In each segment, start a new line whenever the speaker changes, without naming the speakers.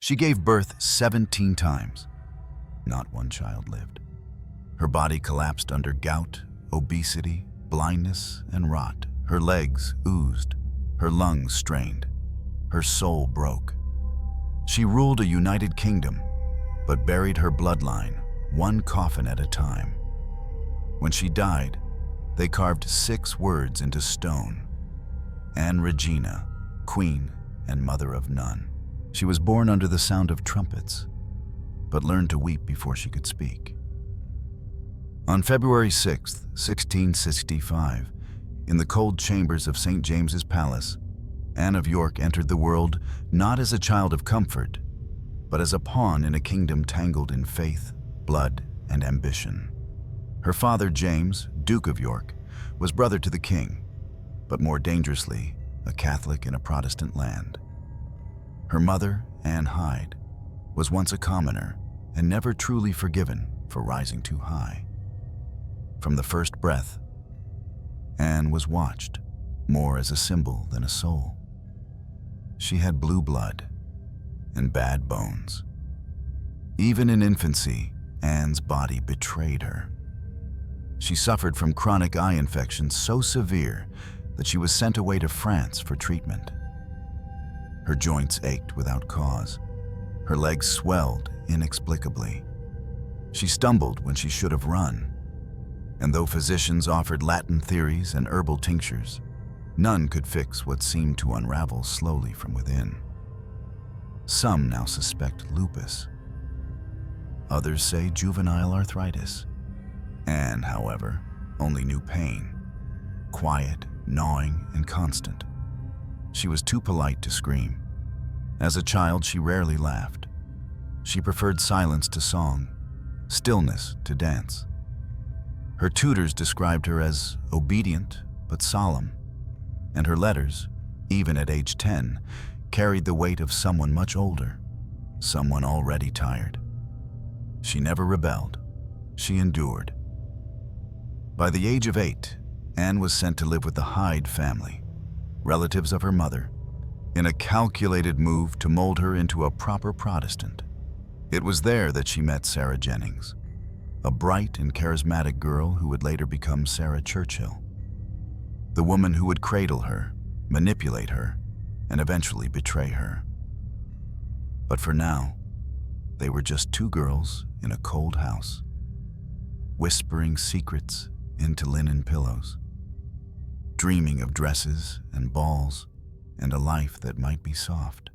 She gave birth 17 times. Not one child lived. Her body collapsed under gout, obesity, blindness, and rot. Her legs oozed, her lungs strained, her soul broke. She ruled a united kingdom, but buried her bloodline one coffin at a time. When she died, they carved 6 words into stone: Anne Regina, Queen and Mother of None. She was born under the sound of trumpets, but learned to weep before she could speak. On February 6, 1665, in the cold chambers of St. James's Palace, Anne of York entered the world not as a child of comfort, but as a pawn in a kingdom tangled in faith, blood, and ambition. Her father, James, Duke of York, was brother to the king, but more dangerously, a Catholic in a Protestant land. Her mother, Anne Hyde, was once a commoner and never truly forgiven for rising too high. From the first breath, Anne was watched more as a symbol than a soul. She had blue blood and bad bones. Even in infancy, Anne's body betrayed her. She suffered from chronic eye infections so severe that she was sent away to France for treatment. Her joints ached without cause. Her legs swelled inexplicably. She stumbled when she should have run. And though physicians offered Latin theories and herbal tinctures, none could fix what seemed to unravel slowly from within. Some now suspect lupus. Others say juvenile arthritis. Anne, however, only knew pain, quiet, gnawing, and constant. She was too polite to scream. As a child, she rarely laughed. She preferred silence to song, stillness to dance. Her tutors described her as obedient but solemn, and her letters, even at age 10, carried the weight of someone much older, someone already tired. She never rebelled. She endured. By the age of 8, Anne was sent to live with the Hyde family, relatives of her mother, in a calculated move to mold her into a proper Protestant. It was there that she met Sarah Jennings, a bright and charismatic girl who would later become Sarah Churchill, the woman who would cradle her, manipulate her, and eventually betray her. But for now, they were just 2 girls in a cold house, whispering secrets into linen pillows, dreaming of dresses and balls and a life that might be soft.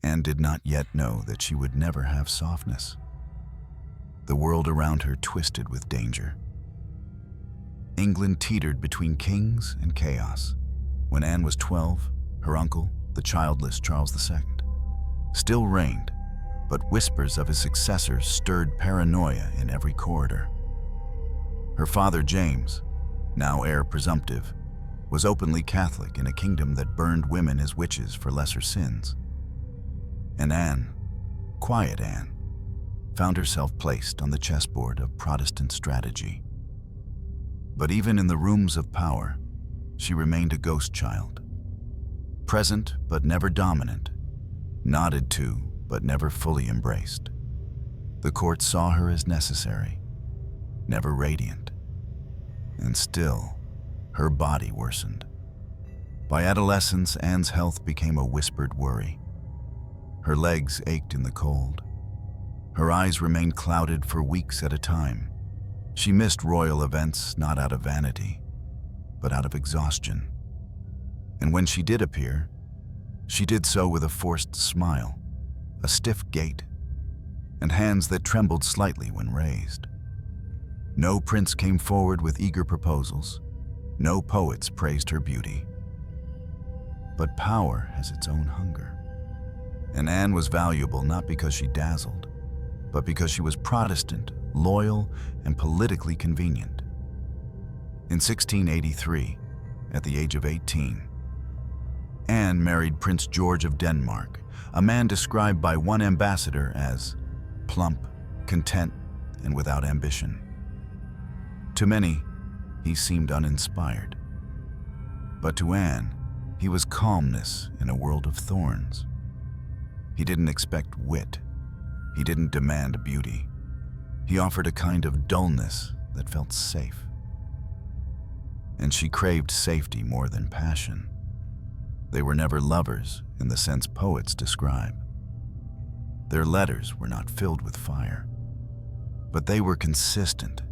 Anne did not yet know that she would never have softness. The world around her twisted with danger. England teetered between kings and chaos. When Anne was 12, her uncle, the childless Charles II, still reigned, but whispers of his successor stirred paranoia in every corridor. Her father, James, now heir presumptive, was openly Catholic in a kingdom that burned women as witches for lesser sins. And Anne, quiet Anne, found herself placed on the chessboard of Protestant strategy. But even in the rooms of power, she remained a ghost child, present but never dominant, nodded to but never fully embraced. The court saw her as necessary, never radiant. And still, her body worsened. By adolescence, Anne's health became a whispered worry. Her legs ached in the cold. Her eyes remained clouded for weeks at a time. She missed royal events not out of vanity, but out of exhaustion. And when she did appear, she did so with a forced smile, a stiff gait, and hands that trembled slightly when raised. No prince came forward with eager proposals. No poets praised her beauty. But power has its own hunger. And Anne was valuable not because she dazzled, but because she was Protestant, loyal, and politically convenient. In 1683, at the age of 18, Anne married Prince George of Denmark, a man described by one ambassador as plump, content, and without ambition. To many, he seemed uninspired. But to Anne, he was calmness in a world of thorns. He didn't expect wit. He didn't demand beauty. He offered a kind of dullness that felt safe. And she craved safety more than passion. They were never lovers in the sense poets describe. Their letters were not filled with fire, but they were consistent,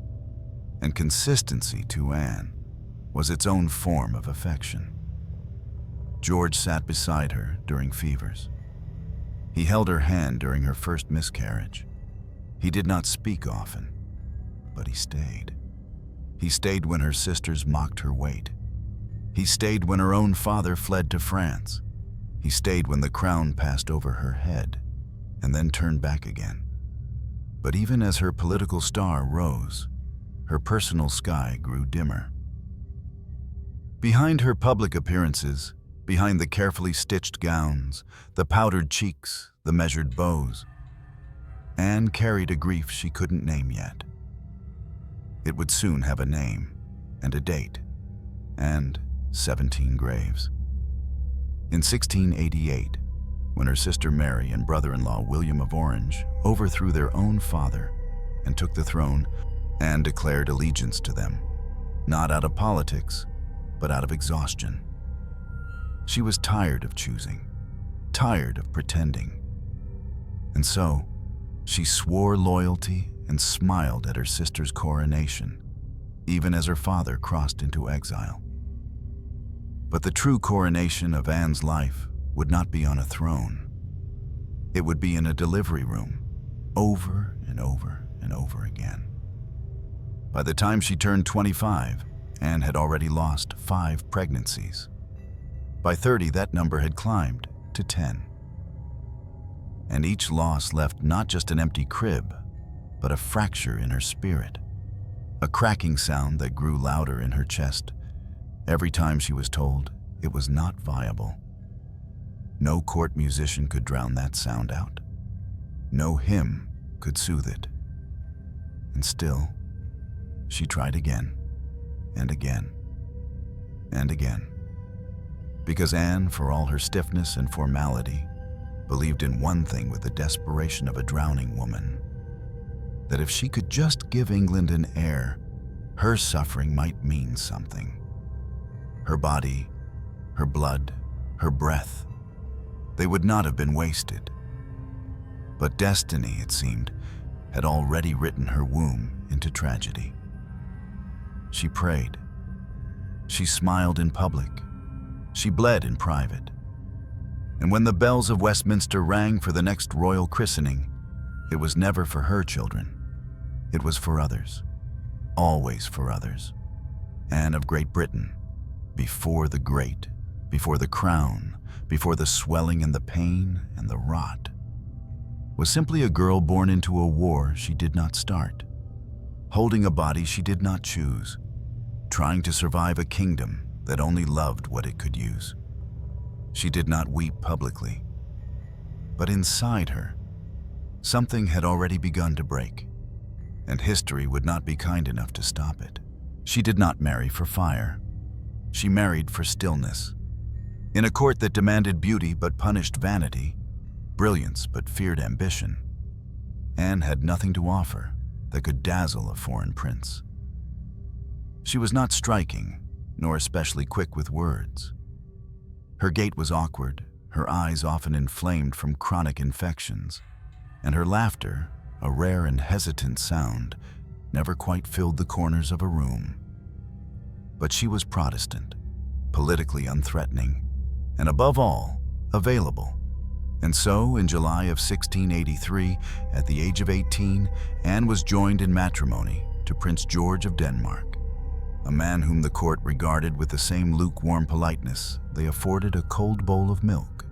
and consistency to Anne was its own form of affection. George sat beside her during fevers. He held her hand during her first miscarriage. He did not speak often, but he stayed. He stayed when her sisters mocked her weight. He stayed when her own father fled to France. He stayed when the crown passed over her head and then turned back again. But even as her political star rose, her personal sky grew dimmer. Behind her public appearances, behind the carefully stitched gowns, the powdered cheeks, the measured bows, Anne carried a grief she couldn't name yet. It would soon have a name and a date, and 17 graves. In 1688, when her sister Mary and brother-in-law William of Orange overthrew their own father and took the throne, Anne declared allegiance to them, not out of politics, but out of exhaustion. She was tired of choosing, tired of pretending. And so, she swore loyalty and smiled at her sister's coronation, even as her father crossed into exile. But the true coronation of Anne's life would not be on a throne. It would be in a delivery room, over and over and over again. By the time she turned 25, Anne had already lost 5 pregnancies. By 30, that number had climbed to 10. And each loss left not just an empty crib, but a fracture in her spirit, a cracking sound that grew louder in her chest every time she was told it was not viable. No court musician could drown that sound out. No hymn could soothe it. And still, she tried again, and again, and again. Because Anne, for all her stiffness and formality, believed in one thing with the desperation of a drowning woman, that if she could just give England an heir, her suffering might mean something. Her body, her blood, her breath, they would not have been wasted. But destiny, it seemed, had already written her womb into tragedy. She prayed. She smiled in public. She bled in private. And when the bells of Westminster rang for the next royal christening, it was never for her children. It was for others. Always for others. Anne of Great Britain, before the great, before the crown, before the swelling and the pain and the rot, was simply a girl born into a war she did not start, holding a body she did not choose, trying to survive a kingdom that only loved what it could use. She did not weep publicly, but inside her, something had already begun to break, and history would not be kind enough to stop it. She did not marry for fire. She married for stillness. In a court that demanded beauty but punished vanity, brilliance but feared ambition, Anne had nothing to offer that could dazzle a foreign prince. She was not striking, nor especially quick with words. Her gait was awkward, her eyes often inflamed from chronic infections, and her laughter, a rare and hesitant sound, never quite filled the corners of a room. But she was Protestant, politically unthreatening, and above all, available. And so, in July of 1683, at the age of 18, Anne was joined in matrimony to Prince George of Denmark, a man whom the court regarded with the same lukewarm politeness they afforded a cold bowl of milk.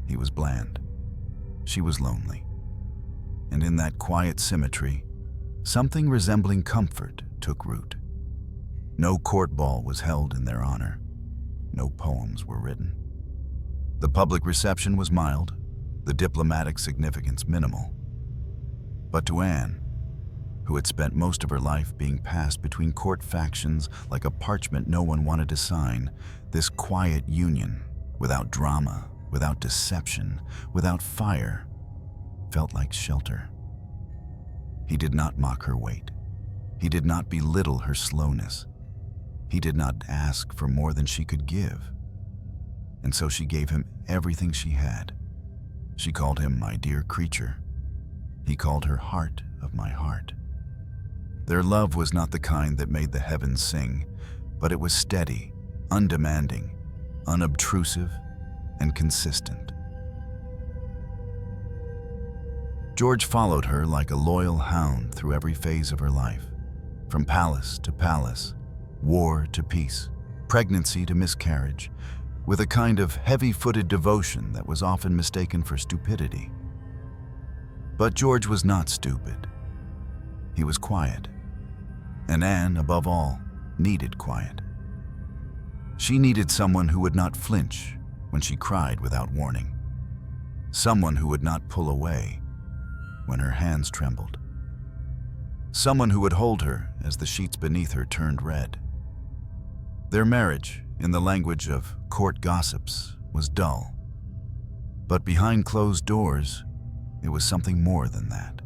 He was bland. She was lonely. And in that quiet symmetry, something resembling comfort took root. No court ball was held in their honor. No poems were written. The public reception was mild, the diplomatic significance minimal. But to Anne, who had spent most of her life being passed between court factions like a parchment no one wanted to sign, this quiet union, without drama, without deception, without fire, felt like shelter. He did not mock her weight. He did not belittle her slowness. He did not ask for more than she could give. And so she gave him everything she had. She called him my dear creature. He called her heart of my heart. Their love was not the kind that made the heavens sing, but it was steady, undemanding, unobtrusive, and consistent. George followed her like a loyal hound through every phase of her life, from palace to palace, war to peace, pregnancy to miscarriage, with a kind of heavy-footed devotion that was often mistaken for stupidity. But George was not stupid. He was quiet. And Anne, above all, needed quiet. She needed someone who would not flinch when she cried without warning. Someone who would not pull away when her hands trembled. Someone who would hold her as the sheets beneath her turned red. Their marriage, in the language of court gossips, was dull. But behind closed doors, it was something more than that.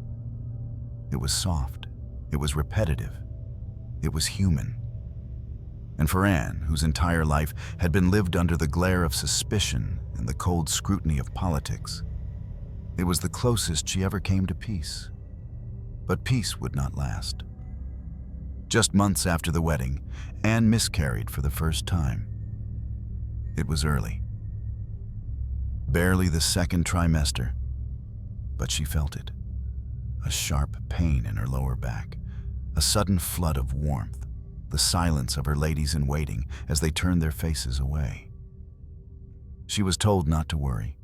It was soft. It was repetitive. It was human. And for Anne, whose entire life had been lived under the glare of suspicion and the cold scrutiny of politics, it was the closest she ever came to peace. But peace would not last. Just months after the wedding, Anne miscarried for the first time. It was early. Barely the second trimester, but she felt it. A sharp pain in her lower back, a sudden flood of warmth, the silence of her ladies-in-waiting as they turned their faces away. She was told not to worry,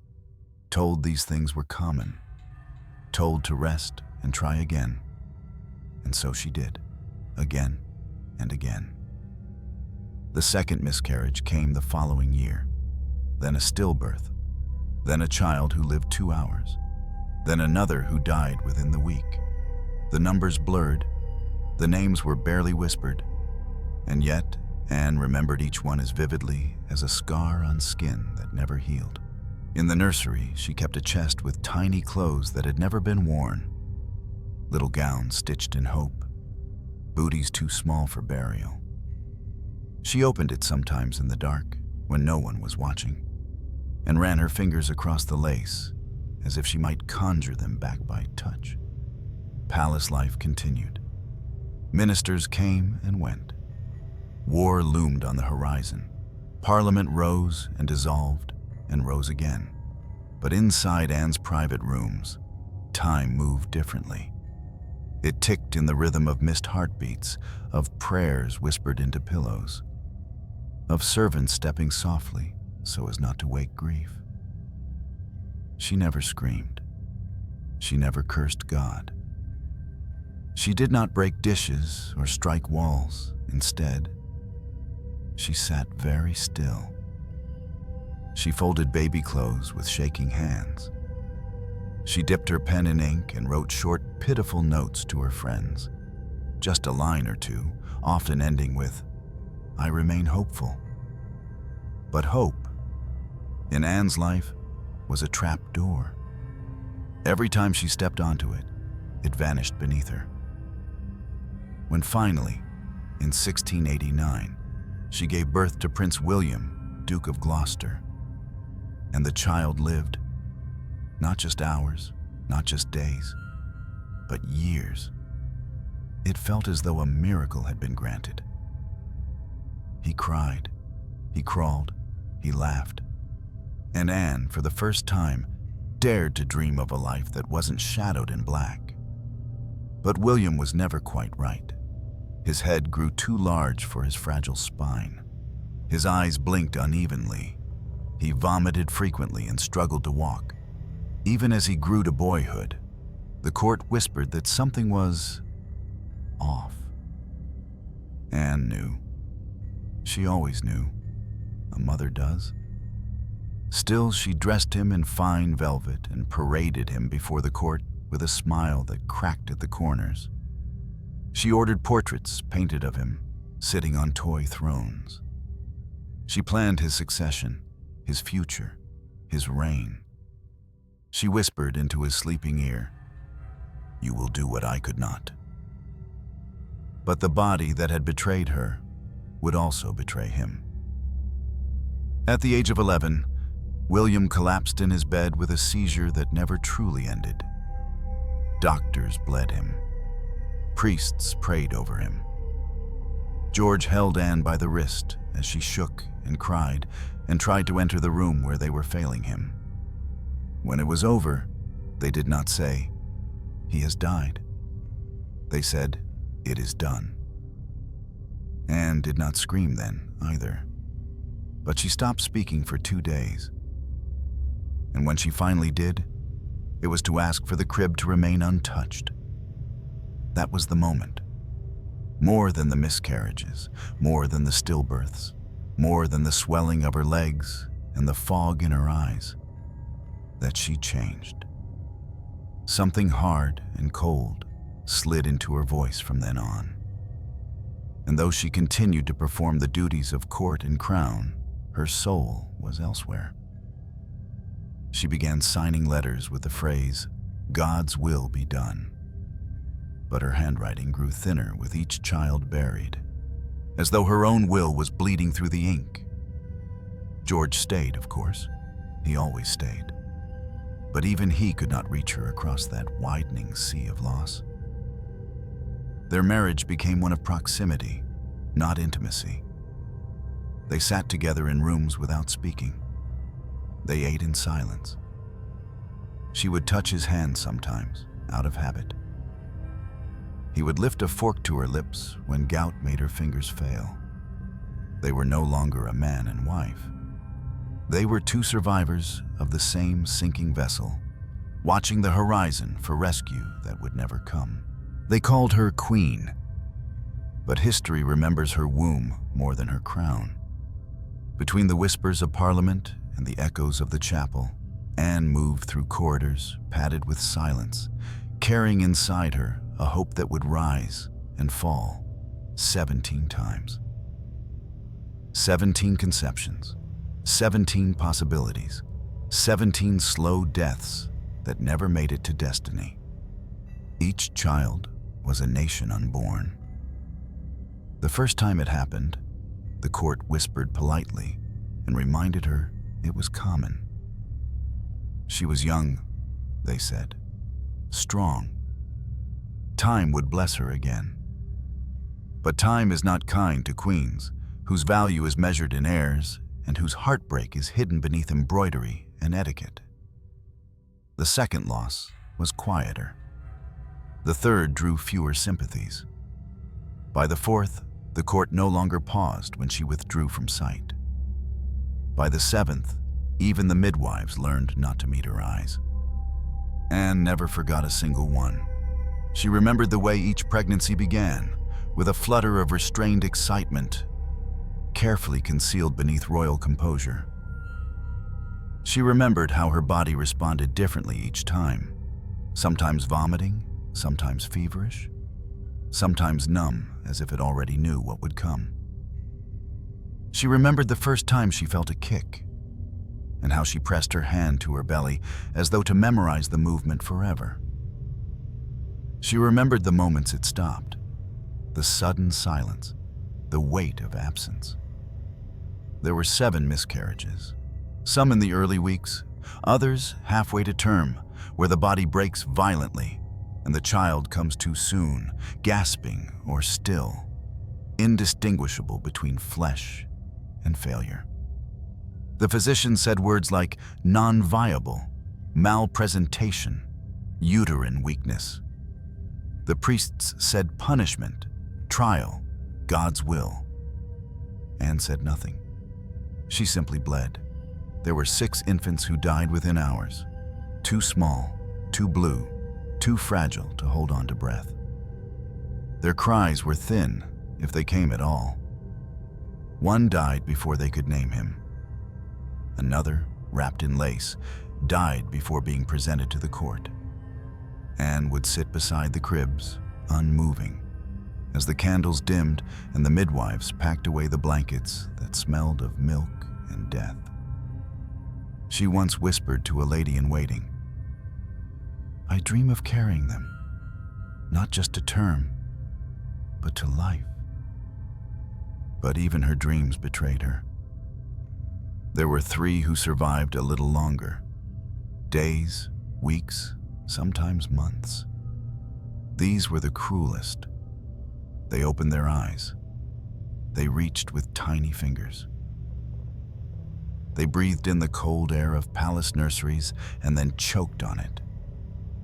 told these things were common, told to rest and try again. And so she did, again and again. The second miscarriage came the following year, then a stillbirth, then a child who lived 2 hours, then another who died within the week. The numbers blurred, the names were barely whispered, and yet Anne remembered each one as vividly as a scar on skin that never healed. In the nursery, she kept a chest with tiny clothes that had never been worn, little gowns stitched in hope, booties too small for burial. She opened it sometimes in the dark, when no one was watching, and ran her fingers across the lace, as if she might conjure them back by touch. Palace life continued. Ministers came and went. War loomed on the horizon. Parliament rose and dissolved and rose again. But inside Anne's private rooms, time moved differently. It ticked in the rhythm of missed heartbeats, of prayers whispered into pillows, of servants stepping softly so as not to wake grief. She never screamed. She never cursed God. She did not break dishes or strike walls. Instead, she sat very still. She folded baby clothes with shaking hands. She dipped her pen in ink and wrote short, pitiful notes to her friends. Just a line or two, often ending with, "I remain hopeful." But hope, in Anne's life, was a trap door. Every time she stepped onto it, it vanished beneath her. When finally, in 1689, she gave birth to Prince William, Duke of Gloucester, and the child lived, not just hours, not just days, but years. It felt as though a miracle had been granted. He cried, he crawled, he laughed, and Anne, for the first time, dared to dream of a life that wasn't shadowed in black. But William was never quite right. His head grew too large for his fragile spine. His eyes blinked unevenly. He vomited frequently and struggled to walk. Even as he grew to boyhood, the court whispered that something was off. Anne knew. She always knew. A mother does. Still, she dressed him in fine velvet and paraded him before the court with a smile that cracked at the corners. She ordered portraits painted of him, sitting on toy thrones. She planned his succession, his future, his reign. She whispered into his sleeping ear, "You will do what I could not." But the body that had betrayed her would also betray him. At the age of 11, William collapsed in his bed with a seizure that never truly ended. Doctors bled him. Priests prayed over him. George held Anne by the wrist as she shook and cried and tried to enter the room where they were failing him. When it was over, they did not say, "He has died." They said, "It is done." Anne did not scream then, either. But she stopped speaking for 2 days. And when she finally did, it was to ask for the crib to remain untouched. That was the moment. More than the miscarriages, more than the stillbirths, more than the swelling of her legs and the fog in her eyes, that she changed. Something hard and cold slid into her voice from then on. And though she continued to perform the duties of court and crown, her soul was elsewhere. She began signing letters with the phrase, "God's will be done." But her handwriting grew thinner with each child buried, as though her own will was bleeding through the ink. George stayed, of course. He always stayed. But even he could not reach her across that widening sea of loss. Their marriage became one of proximity, not intimacy. They sat together in rooms without speaking. They ate in silence. She would touch his hand sometimes, out of habit. He would lift a fork to her lips when gout made her fingers fail. They were no longer a man and wife. They were two survivors of the same sinking vessel, watching the horizon for rescue that would never come. They called her Queen, but history remembers her womb more than her crown. Between the whispers of Parliament and the echoes of the chapel, Anne moved through corridors padded with silence, carrying inside her a hope that would rise and fall 17 times. 17 conceptions, 17 possibilities, 17 slow deaths that never made it to destiny. Each child was a nation unborn. The first time it happened, the court whispered politely and reminded her it was common. She was young, they said, strong. Time would bless her again. But time is not kind to queens, whose value is measured in heirs and whose heartbreak is hidden beneath embroidery and etiquette. The second loss was quieter. The third drew fewer sympathies. By the fourth, the court no longer paused when she withdrew from sight. By the seventh, even the midwives learned not to meet her eyes. Anne never forgot a single one. She remembered the way each pregnancy began, with a flutter of restrained excitement, carefully concealed beneath royal composure. She remembered how her body responded differently each time, sometimes vomiting, sometimes feverish, sometimes numb as if it already knew what would come. She remembered the first time she felt a kick, and how she pressed her hand to her belly as though to memorize the movement forever. She remembered the moments it stopped, the sudden silence, the weight of absence. There were 7 miscarriages, some in the early weeks, others halfway to term, where the body breaks violently and the child comes too soon, gasping or still, indistinguishable between flesh and failure. The physician said words like non-viable, malpresentation, uterine weakness. The priests said punishment, trial, God's will. Anne said nothing. She simply bled. There were 6 infants who died within hours, too small, too blue, too fragile to hold on to breath. Their cries were thin, if they came at all. One died before they could name him. Another, wrapped in lace, died before being presented to the court. Anne would sit beside the cribs, unmoving, as the candles dimmed and the midwives packed away the blankets that smelled of milk and death. She once whispered to a lady in waiting, "I dream of carrying them, not just to term, but to life." But even her dreams betrayed her. There were 3 who survived a little longer. Days, weeks, sometimes months. These were the cruelest. They opened their eyes. They reached with tiny fingers. They breathed in the cold air of palace nurseries and then choked on it.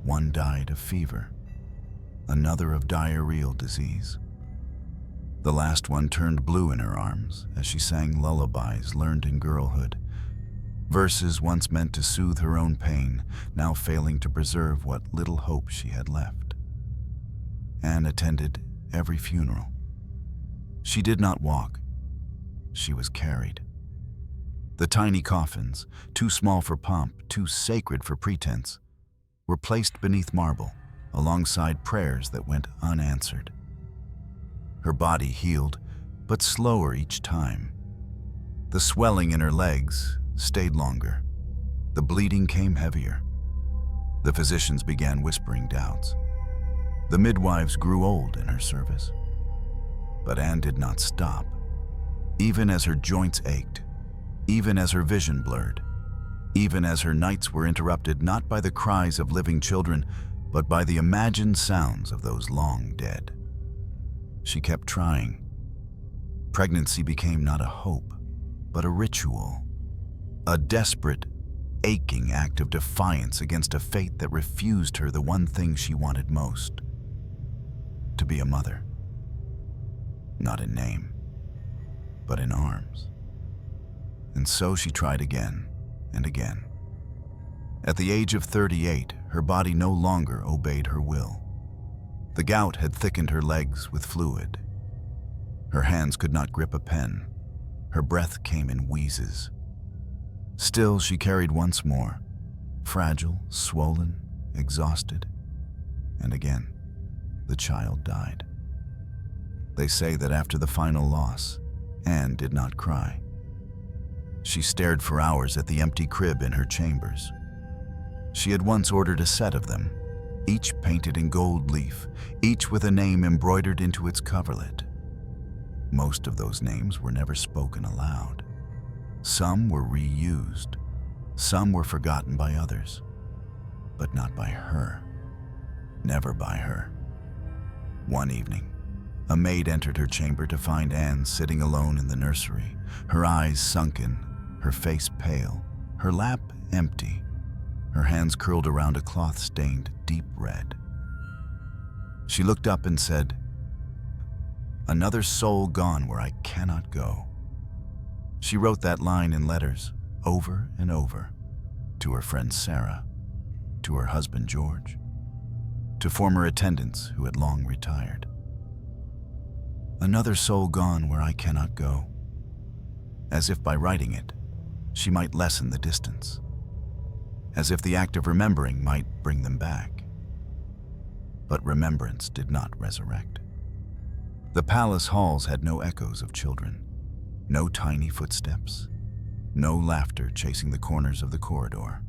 One died of fever, another of diarrheal disease. The last one turned blue in her arms as she sang lullabies learned in girlhood, verses once meant to soothe her own pain, now failing to preserve what little hope she had left. Anne attended every funeral. She did not walk. She was carried. The tiny coffins, too small for pomp, too sacred for pretense, were placed beneath marble, alongside prayers that went unanswered. Her body healed, but slower each time. The swelling in her legs stayed longer. The bleeding came heavier. The physicians began whispering doubts. The midwives grew old in her service. But Anne did not stop. Even as her joints ached, even as her vision blurred, even as her nights were interrupted not by the cries of living children, but by the imagined sounds of those long dead. She kept trying. Pregnancy became not a hope, but a ritual, a desperate, aching act of defiance against a fate that refused her the one thing she wanted most: to be a mother. Not in name, but in arms. And so she tried again and again. At the age of 38, her body no longer obeyed her will. The gout had thickened her legs with fluid. Her hands could not grip a pen. Her breath came in wheezes. Still, she carried once more, fragile, swollen, exhausted. And again, the child died. They say that after the final loss, Anne did not cry. She stared for hours at the empty crib in her chambers. She had once ordered a set of them, each painted in gold leaf, each with a name embroidered into its coverlet. Most of those names were never spoken aloud. Some were reused. Some were forgotten by others. But not by her. Never by her. One evening, a maid entered her chamber to find Anne sitting alone in the nursery, her eyes sunken, her face pale, her lap empty, her hands curled around a cloth stained deep red. She looked up and said, "Another soul gone where I cannot go." She wrote that line in letters over and over, to her friend Sarah, to her husband George, to former attendants who had long retired. Another soul gone where I cannot go. As if by writing it, she might lessen the distance. As if the act of remembering might bring them back. But remembrance did not resurrect. The palace halls had no echoes of children, no tiny footsteps, no laughter chasing the corners of the corridor.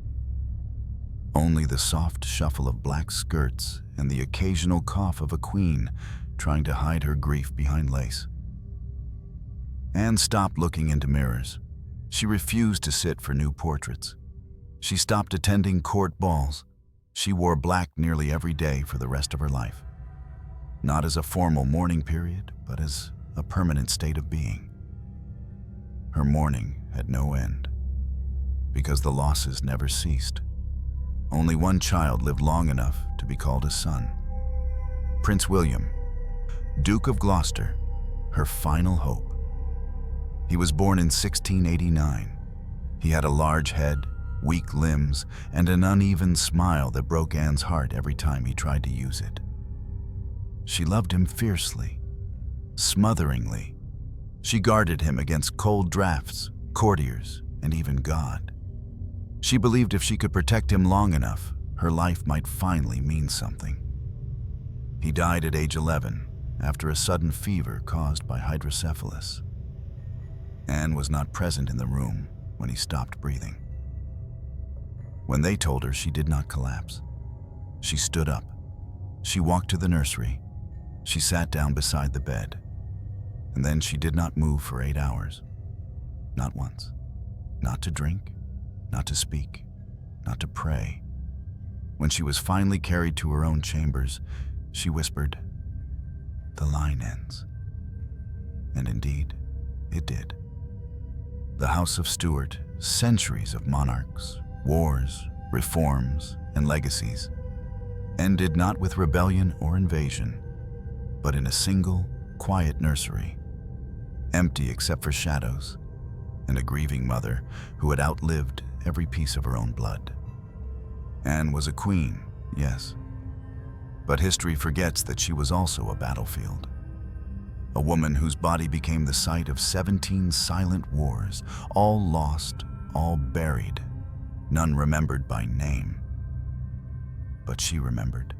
Only the soft shuffle of black skirts and the occasional cough of a queen trying to hide her grief behind lace. Anne stopped looking into mirrors. She refused to sit for new portraits. She stopped attending court balls. She wore black nearly every day for the rest of her life. Not as a formal mourning period, but as a permanent state of being. Her mourning had no end, because the losses never ceased. Only one child lived long enough to be called a son. Prince William, Duke of Gloucester, her final hope. He was born in 1689. He had a large head, weak limbs, and an uneven smile that broke Anne's heart every time he tried to use it. She loved him fiercely, smotheringly. She guarded him against cold drafts, courtiers, and even God. She believed if she could protect him long enough, her life might finally mean something. He died at age 11 after a sudden fever caused by hydrocephalus. Anne was not present in the room when he stopped breathing. When they told her, she did not collapse. She stood up. She walked to the nursery. She sat down beside the bed. And then she did not move for 8 hours. Not once. Not to drink, not to speak, not to pray. When she was finally carried to her own chambers, she whispered, "The line ends." And indeed, it did. The House of Stuart, centuries of monarchs, wars, reforms, and legacies, ended not with rebellion or invasion, but in a single, quiet nursery, empty except for shadows, and a grieving mother who had outlived every piece of her own blood. Anne was a queen, yes, but history forgets that she was also a battlefield. A woman whose body became the site of 17 silent wars, all lost, all buried, none remembered by name. But she remembered.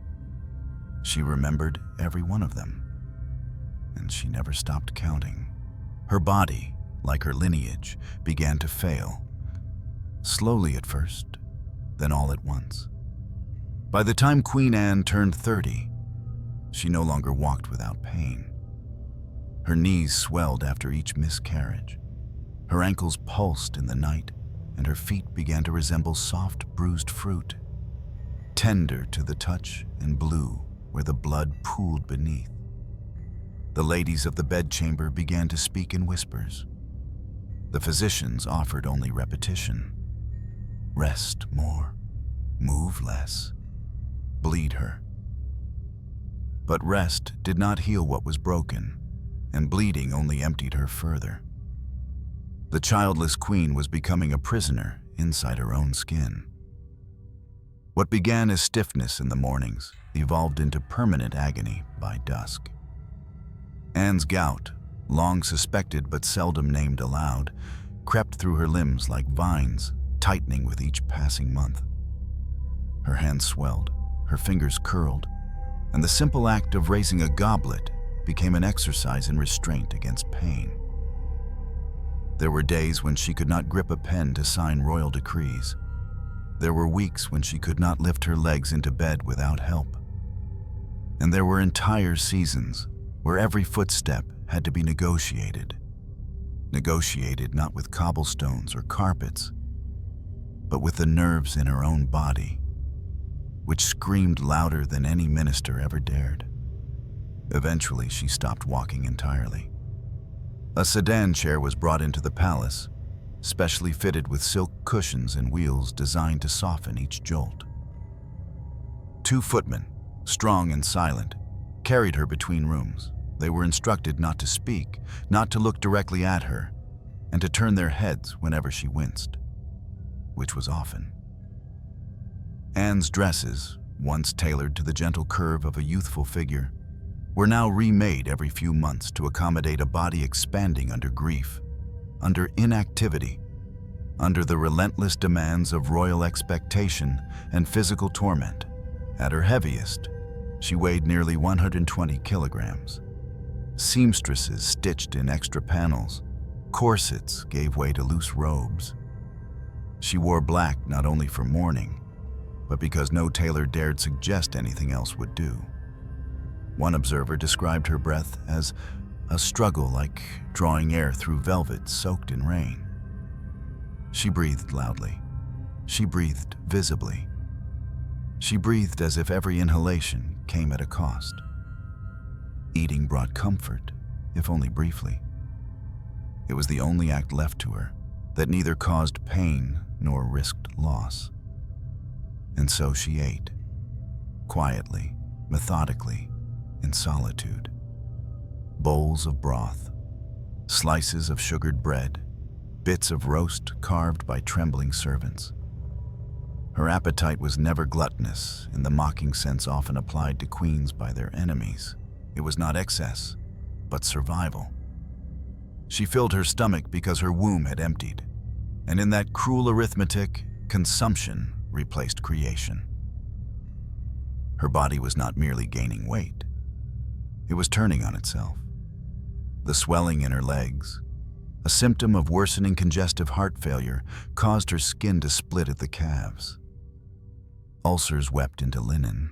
She remembered every one of them, and she never stopped counting. Her body, like her lineage, began to fail, slowly at first, then all at once. By the time Queen Anne turned 30, she no longer walked without pain. Her knees swelled after each miscarriage. Her ankles pulsed in the night, and her feet began to resemble soft, bruised fruit, tender to the touch and blue where the blood pooled beneath. The ladies of the bedchamber began to speak in whispers. The physicians offered only repetition. Rest more, move less, bleed her. But rest did not heal what was broken, and bleeding only emptied her further. The childless queen was becoming a prisoner inside her own skin. What began as stiffness in the mornings evolved into permanent agony by dusk. Anne's gout, long suspected but seldom named aloud, crept through her limbs like vines, tightening with each passing month. Her hands swelled, her fingers curled, and the simple act of raising a goblet became an exercise in restraint against pain. There were days when she could not grip a pen to sign royal decrees. There were weeks when she could not lift her legs into bed without help. And there were entire seasons where every footstep had to be negotiated. Negotiated not with cobblestones or carpets, but with the nerves in her own body, which screamed louder than any minister ever dared. Eventually, she stopped walking entirely. A sedan chair was brought into the palace, specially fitted with silk cushions and wheels designed to soften each jolt. 2 footmen, strong and silent, carried her between rooms. They were instructed not to speak, not to look directly at her, and to turn their heads whenever she winced, which was often. Anne's dresses, once tailored to the gentle curve of a youthful figure, were now remade every few months to accommodate a body expanding under grief, under inactivity, under the relentless demands of royal expectation and physical torment. At her heaviest, she weighed nearly 120 kilograms. Seamstresses stitched in extra panels. Corsets gave way to loose robes. She wore black not only for mourning, but because no tailor dared suggest anything else would do. One observer described her breath as a struggle like drawing air through velvet soaked in rain. She breathed loudly. She breathed visibly. She breathed as if every inhalation came at a cost. Eating brought comfort, if only briefly. It was the only act left to her that neither caused pain nor risked loss. And so she ate, quietly, methodically, in solitude. Bowls of broth, slices of sugared bread, bits of roast carved by trembling servants. Her appetite was never gluttonous in the mocking sense often applied to queens by their enemies. It was not excess, but survival. She filled her stomach because her womb had emptied, and in that cruel arithmetic, consumption replaced creation. Her body was not merely gaining weight. It was turning on itself. The swelling in her legs, a symptom of worsening congestive heart failure, caused her skin to split at the calves. Ulcers wept into linen.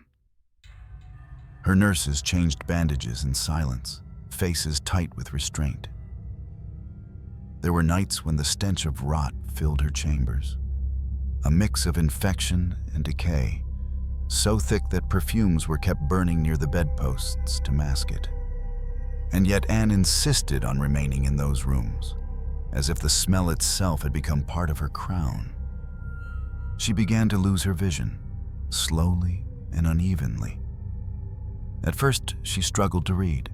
Her nurses changed bandages in silence, faces tight with restraint. There were nights when the stench of rot filled her chambers, a mix of infection and decay, so thick that perfumes were kept burning near the bedposts to mask it. And yet Anne insisted on remaining in those rooms, as if the smell itself had become part of her crown. She began to lose her vision, slowly and unevenly. At first, she struggled to read.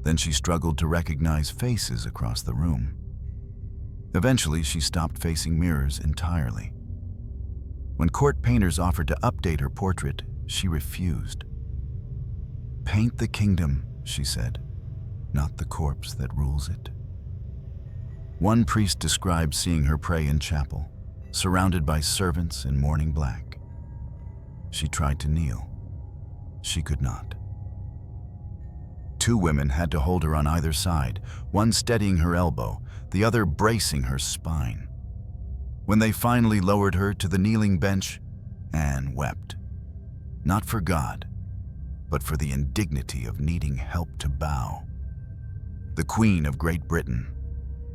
Then she struggled to recognize faces across the room. Eventually, she stopped facing mirrors entirely. When court painters offered to update her portrait, she refused. "Paint the kingdom," she said, "not the corpse that rules it." One priest described seeing her pray in chapel, surrounded by servants in mourning black. She tried to kneel. She could not. Two women had to hold her on either side, one steadying her elbow, the other bracing her spine. When they finally lowered her to the kneeling bench, Anne wept. Not for God, but for the indignity of needing help to bow. The Queen of Great Britain,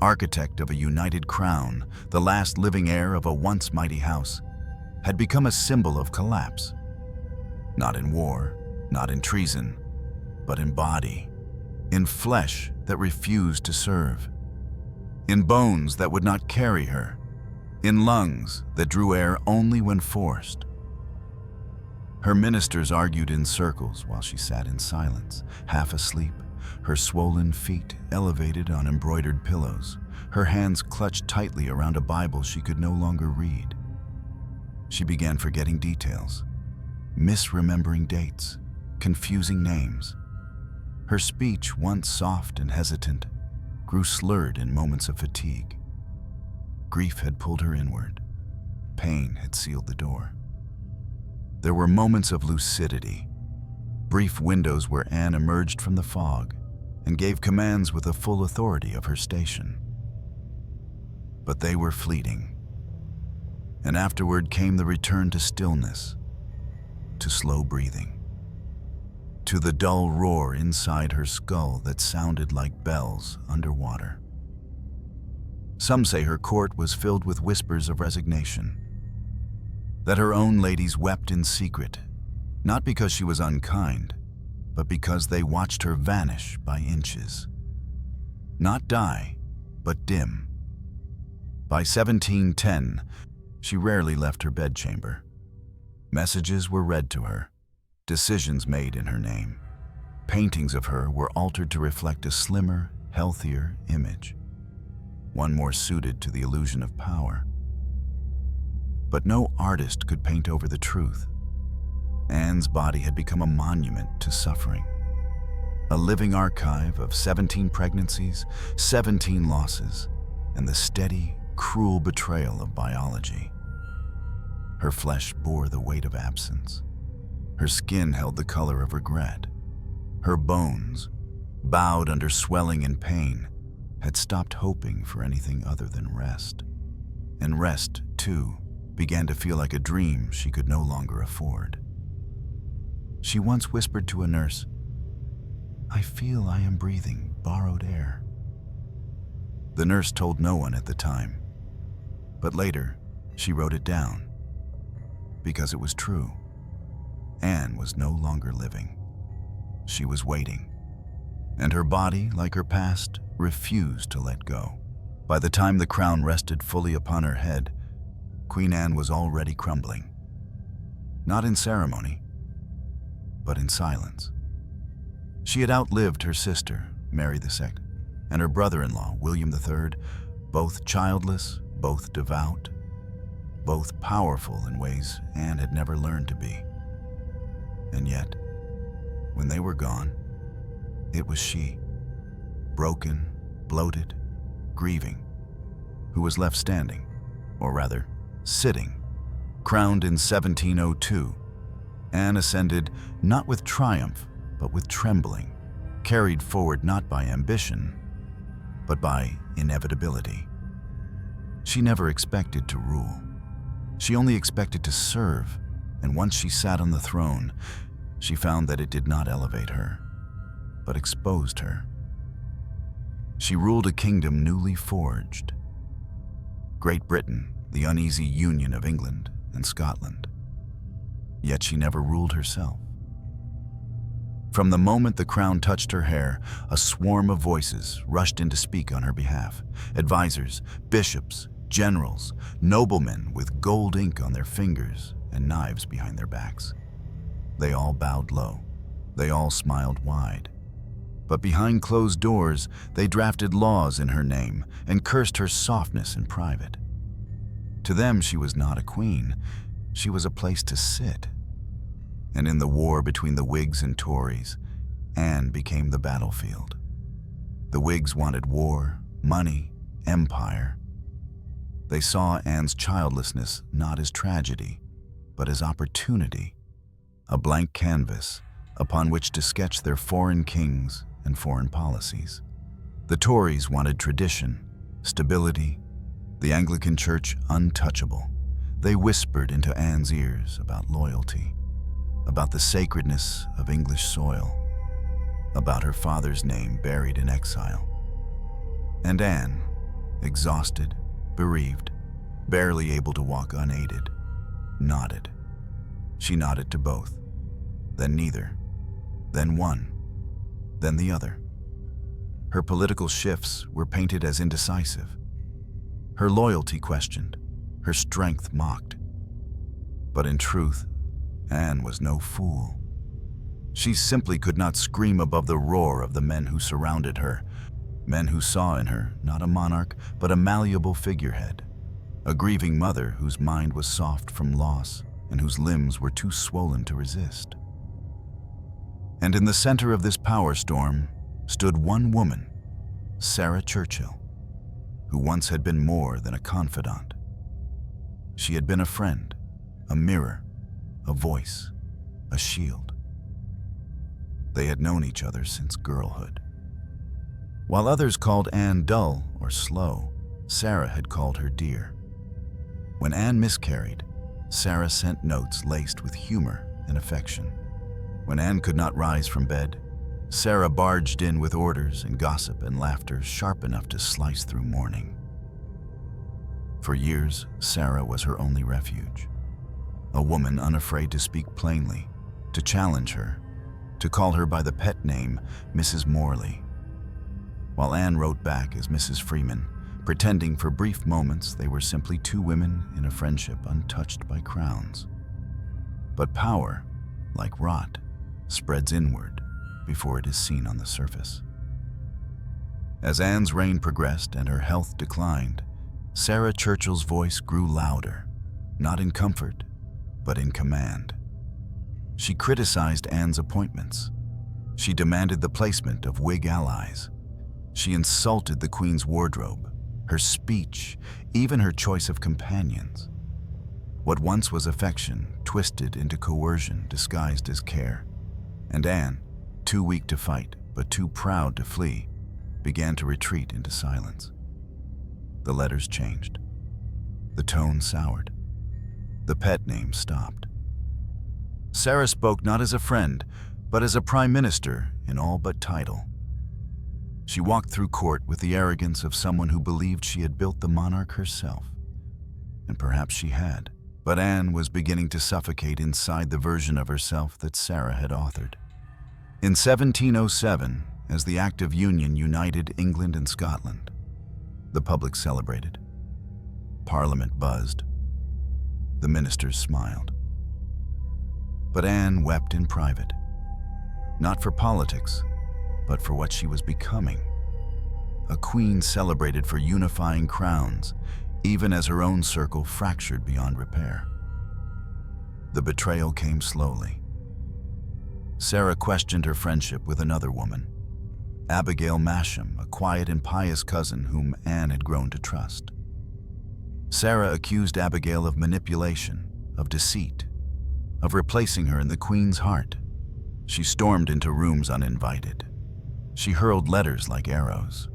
architect of a united crown, the last living heir of a once mighty house, had become a symbol of collapse. Not in war, not in treason, but in body, in flesh that refused to serve, in bones that would not carry her, in lungs that drew air only when forced. Her ministers argued in circles while she sat in silence, half asleep, her swollen feet elevated on embroidered pillows, her hands clutched tightly around a Bible she could no longer read. She began forgetting details, misremembering dates, confusing names. Her speech, once soft and hesitant, grew slurred in moments of fatigue. Grief had pulled her inward. Pain had sealed the door. There were moments of lucidity, brief windows where Anne emerged from the fog and gave commands with the full authority of her station. But they were fleeting. And afterward came the return to stillness, to slow breathing, to the dull roar inside her skull that sounded like bells underwater. Some say her court was filled with whispers of resignation, that her own ladies wept in secret, not because she was unkind, but because they watched her vanish by inches. Not die, but dim. By 1710, she rarely left her bedchamber. Messages were read to her, decisions made in her name. Paintings of her were altered to reflect a slimmer, healthier image, one more suited to the illusion of power. But no artist could paint over the truth. Anne's body had become a monument to suffering, a living archive of 17 pregnancies, 17 losses, and the steady, cruel betrayal of biology. Her flesh bore the weight of absence. Her skin held the color of regret. Her bones, bowed under swelling and pain, had stopped hoping for anything other than rest. And rest, too, began to feel like a dream she could no longer afford. She once whispered to a nurse, "I feel I am breathing borrowed air." The nurse told no one at the time, but later she wrote it down, because it was true. Anne was no longer living. She was waiting, and her body, like her past, refused to let go. By the time the crown rested fully upon her head, Queen Anne was already crumbling. Not in ceremony, but in silence. She had outlived her sister, Mary II, and her brother-in-law, William III, both childless, both devout, both powerful in ways Anne had never learned to be. And yet, when they were gone, it was she, broken, bloated, grieving, who was left standing, or rather, sitting. Crowned in 1702, Anne ascended not with triumph, but with trembling, carried forward not by ambition, but by inevitability. She never expected to rule. She only expected to serve, and once she sat on the throne, she found that it did not elevate her, but exposed her. She ruled a kingdom newly forged. Great Britain, the uneasy union of England and Scotland. Yet she never ruled herself. From the moment the crown touched her hair, a swarm of voices rushed in to speak on her behalf. Advisors, bishops, generals, noblemen with gold ink on their fingers and knives behind their backs. They all bowed low. They all smiled wide. But behind closed doors, they drafted laws in her name and cursed her softness in private. To them, she was not a queen. She was a place to sit. And in the war between the Whigs and Tories, Anne became the battlefield. The Whigs wanted war, money, empire. They saw Anne's childlessness not as tragedy, but as opportunity, a blank canvas upon which to sketch their foreign kings and foreign policies. The Tories wanted tradition, stability, the Anglican Church untouchable. They whispered into Anne's ears about loyalty, about the sacredness of English soil, about her father's name buried in exile. And Anne, exhausted, bereaved, barely able to walk unaided, nodded. She nodded to both, then neither, then one, then the other. Her political shifts were painted as indecisive, her loyalty questioned, her strength mocked. But in truth, Anne was no fool. She simply could not scream above the roar of the men who surrounded her, men who saw in her not a monarch, but a malleable figurehead, a grieving mother whose mind was soft from loss and whose limbs were too swollen to resist. And in the center of this power storm stood one woman, Sarah Churchill, who once had been more than a confidant. She had been a friend, a mirror, a voice, a shield. They had known each other since girlhood. While others called Anne dull or slow, Sarah had called her dear. When Anne miscarried, Sarah sent notes laced with humor and affection. When Anne could not rise from bed, Sarah barged in with orders and gossip and laughter sharp enough to slice through mourning. For years, Sarah was her only refuge. A woman unafraid to speak plainly, to challenge her, to call her by the pet name Mrs. Morley. While Anne wrote back as Mrs. Freeman, pretending for brief moments they were simply two women in a friendship untouched by crowns. But power, like rot, spreads inward before it is seen on the surface. As Anne's reign progressed and her health declined, Sarah Churchill's voice grew louder, not in comfort, but in command. She criticized Anne's appointments. She demanded the placement of Whig allies. She insulted the Queen's wardrobe, her speech, even her choice of companions. What once was affection twisted into coercion disguised as care. And Anne, too weak to fight but too proud to flee, began to retreat into silence. The letters changed. The tone soured. The pet name stopped. Sarah spoke not as a friend, but as a prime minister in all but title. She walked through court with the arrogance of someone who believed she had built the monarch herself. And perhaps she had, but Anne was beginning to suffocate inside the version of herself that Sarah had authored. In 1707, as the Act of Union united England and Scotland, the public celebrated. Parliament buzzed. The ministers smiled. But Anne wept in private, not for politics, but for what she was becoming. A queen celebrated for unifying crowns, even as her own circle fractured beyond repair. The betrayal came slowly. Sarah questioned her friendship with another woman, Abigail Masham, a quiet and pious cousin whom Anne had grown to trust. Sarah accused Abigail of manipulation, of deceit, of replacing her in the Queen's heart. She stormed into rooms uninvited. She hurled letters like arrows.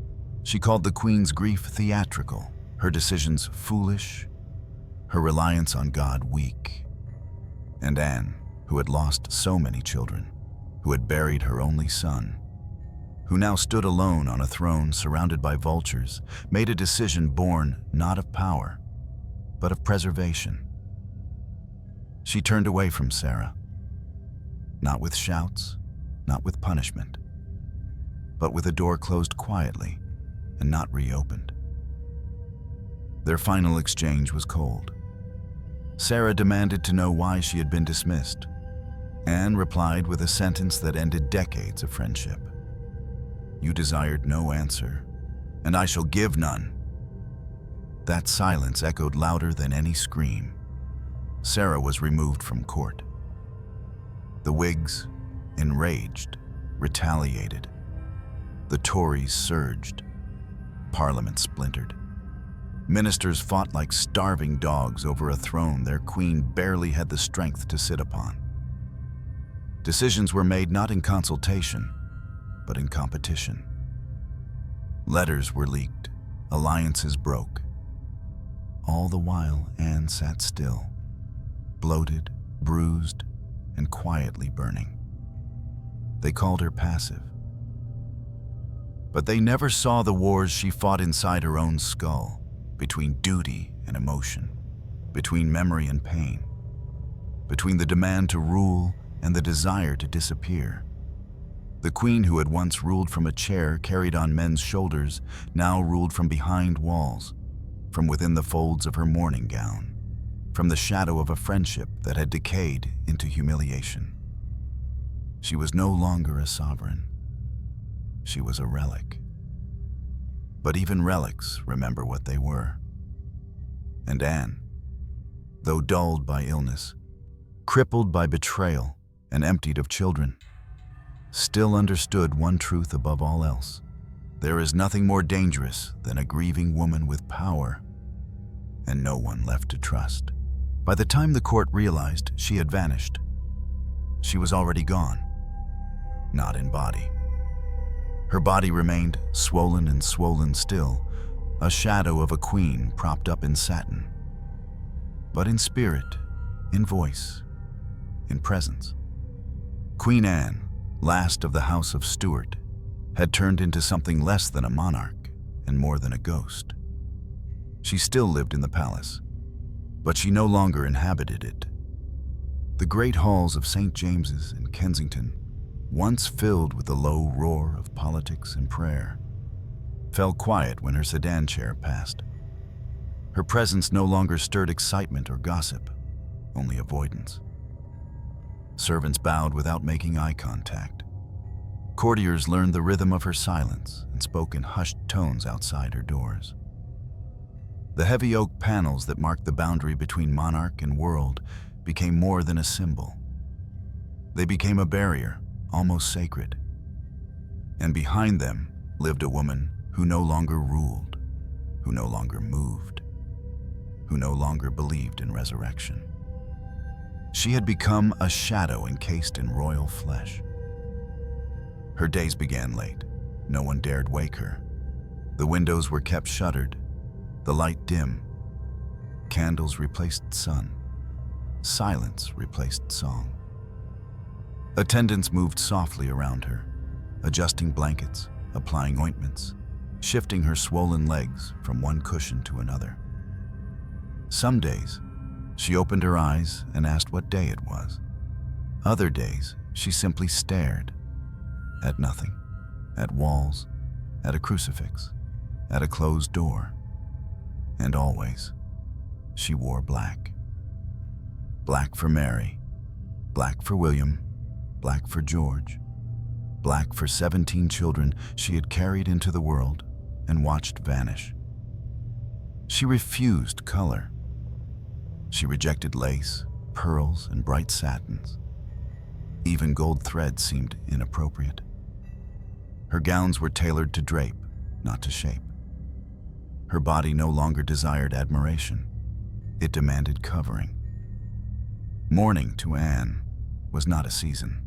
She called the Queen's grief theatrical, her decisions foolish, her reliance on God weak. And Anne, who had lost so many children, who had buried her only son, who now stood alone on a throne surrounded by vultures, made a decision born not of power, but of preservation. She turned away from Sarah, not with shouts, not with punishment, but with a door closed quietly and not reopened. Their final exchange was cold. Sarah demanded to know why she had been dismissed. Anne replied with a sentence that ended decades of friendship. "You desired no answer, and I shall give none." That silence echoed louder than any scream. Sarah was removed from court. The Whigs, enraged, retaliated. The Tories surged. Parliament splintered. Ministers fought like starving dogs over a throne their queen barely had the strength to sit upon. Decisions were made not in consultation, but in competition. Letters were leaked, alliances broke. All the while, Anne sat still, bloated, bruised, and quietly burning. They called her passive. But they never saw the wars she fought inside her own skull, between duty and emotion, between memory and pain, between the demand to rule and the desire to disappear. The queen who had once ruled from a chair carried on men's shoulders now ruled from behind walls, from within the folds of her mourning gown, from the shadow of a friendship that had decayed into humiliation. She was no longer a sovereign. She was a relic. But even relics remember what they were. And Anne, though dulled by illness, crippled by betrayal, and emptied of children, still understood one truth above all else. There is nothing more dangerous than a grieving woman with power and no one left to trust. By the time the court realized she had vanished, she was already gone, not in body. Her body remained swollen and swollen still, a shadow of a queen propped up in satin. But in spirit, in voice, in presence, Queen Anne, last of the House of Stuart, had turned into something less than a monarch and more than a ghost. She still lived in the palace, but she no longer inhabited it. The great halls of St. James's and Kensington, once filled with the low roar of politics and prayer, fell quiet when her sedan chair passed. Her presence no longer stirred excitement or gossip, only avoidance. Servants bowed without making eye contact. Courtiers learned the rhythm of her silence and spoke in hushed tones outside her doors. The heavy oak panels that marked the boundary between monarch and world became more than a symbol. They became a barrier, almost sacred. And behind them lived a woman who no longer ruled, who no longer moved, who no longer believed in resurrection. She had become a shadow encased in royal flesh. Her days began late. No one dared wake her. The windows were kept shuttered, the light dim. Candles replaced sun. Silence replaced song. Attendants moved softly around her, adjusting blankets, applying ointments, shifting her swollen legs from one cushion to another. Some days, she opened her eyes and asked what day it was. Other days, she simply stared at nothing, at walls, at a crucifix, at a closed door. And always, she wore black. Black for Mary, black for William, black for George, black for 17 children she had carried into the world and watched vanish. She refused color. She rejected lace, pearls, and bright satins. Even gold thread seemed inappropriate. Her gowns were tailored to drape, not to shape. Her body no longer desired admiration. It demanded covering. Mourning to Anne was not a season.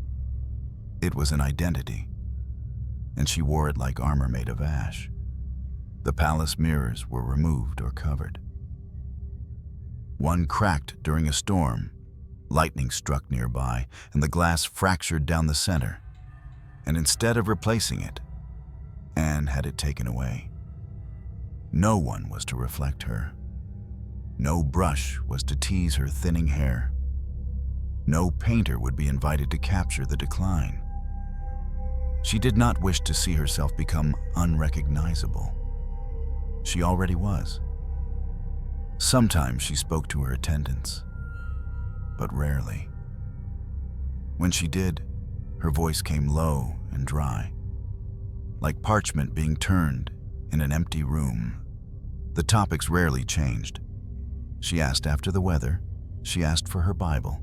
It was an identity, and she wore it like armor made of ash. The palace mirrors were removed or covered. One cracked during a storm, Lightning struck nearby, and the glass fractured down the center. And instead of replacing it, Anne had it taken away. No one was to reflect her. No brush was to tease her thinning hair. No painter would be invited to capture the decline. She did not wish to see herself become unrecognizable. She already was. Sometimes she spoke to her attendants, but rarely. When she did, her voice came low and dry, like parchment being turned in an empty room. The topics rarely changed. She asked after the weather. She asked for her Bible.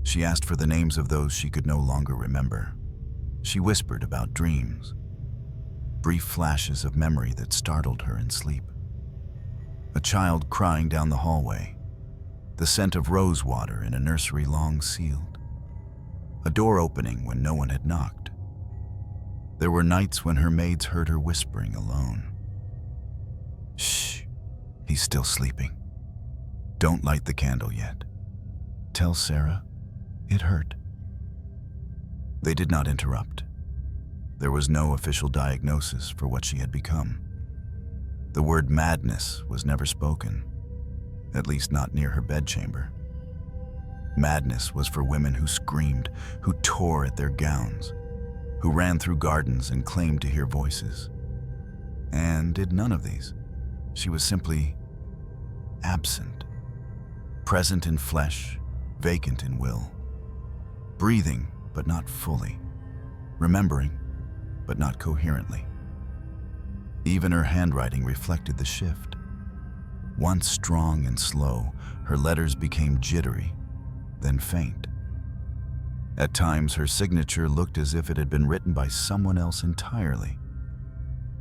She asked for the names of those she could no longer remember. She whispered about dreams, brief flashes of memory that startled her in sleep. A child crying down the hallway, the scent of rose water in a nursery long sealed, a door opening when no one had knocked. There were nights when her maids heard her whispering alone. "Shh, he's still sleeping. Don't light the candle yet. Tell Sarah it hurt." They did not interrupt. There was no official diagnosis for what she had become. The word madness was never spoken, at least not near her bedchamber. Madness was for women who screamed, who tore at their gowns, who ran through gardens and claimed to hear voices. Anne did none of these. She was simply absent, present in flesh, vacant in will, breathing but not fully, remembering but not coherently. Even her handwriting reflected the shift. Once strong and slow, her letters became jittery, then faint. At times, her signature looked as if it had been written by someone else entirely,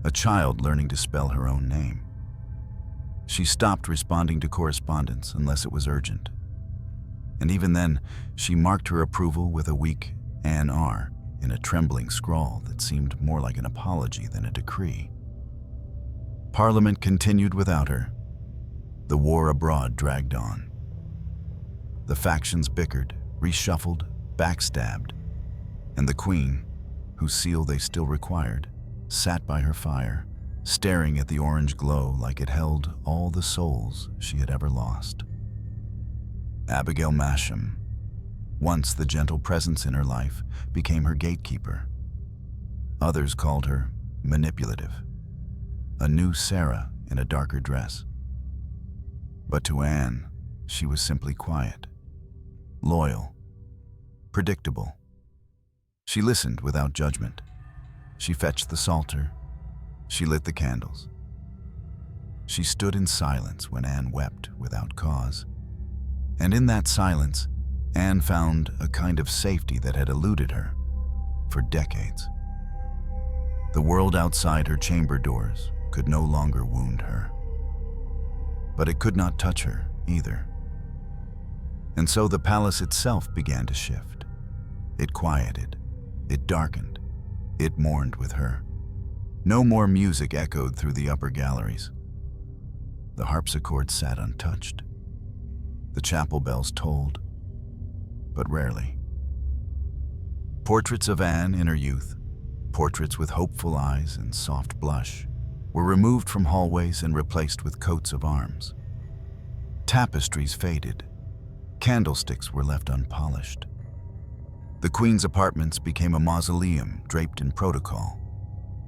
a child learning to spell her own name. She stopped responding to correspondence unless it was urgent. And even then, she marked her approval with a weak Ann R. in a trembling scrawl that seemed more like an apology than a decree. Parliament continued without her. The war abroad dragged on. The factions bickered, reshuffled, backstabbed, and the Queen, whose seal they still required, sat by her fire, staring at the orange glow like it held all the souls she had ever lost. Abigail Masham, once the gentle presence in her life, became her gatekeeper. Others called her manipulative, a new Sarah in a darker dress. But to Anne, she was simply quiet, loyal, predictable. She listened without judgment. She fetched the psalter. She lit the candles. She stood in silence when Anne wept without cause. And in that silence, Anne found a kind of safety that had eluded her for decades. The world outside her chamber doors could no longer wound her. But it could not touch her either. And so the palace itself began to shift. It quieted. It darkened. It mourned with her. No more music echoed through the upper galleries. The harpsichord sat untouched. The chapel bells tolled, but rarely. Portraits of Anne in her youth, portraits with hopeful eyes and soft blush, were removed from hallways and replaced with coats of arms. Tapestries faded. Candlesticks were left unpolished. The Queen's apartments became a mausoleum draped in protocol,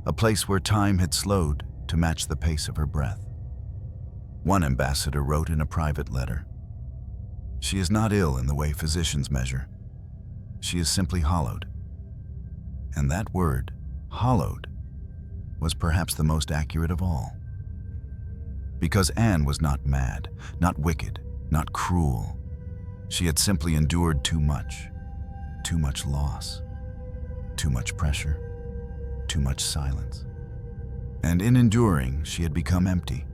a place where time had slowed to match the pace of her breath. One ambassador wrote in a private letter, "She is not ill in the way physicians measure. She is simply hollowed." And that word, hollowed, was perhaps the most accurate of all. Because Anne was not mad, not wicked, not cruel. She had simply endured too much loss, too much pressure, too much silence. And in enduring, she had become empty.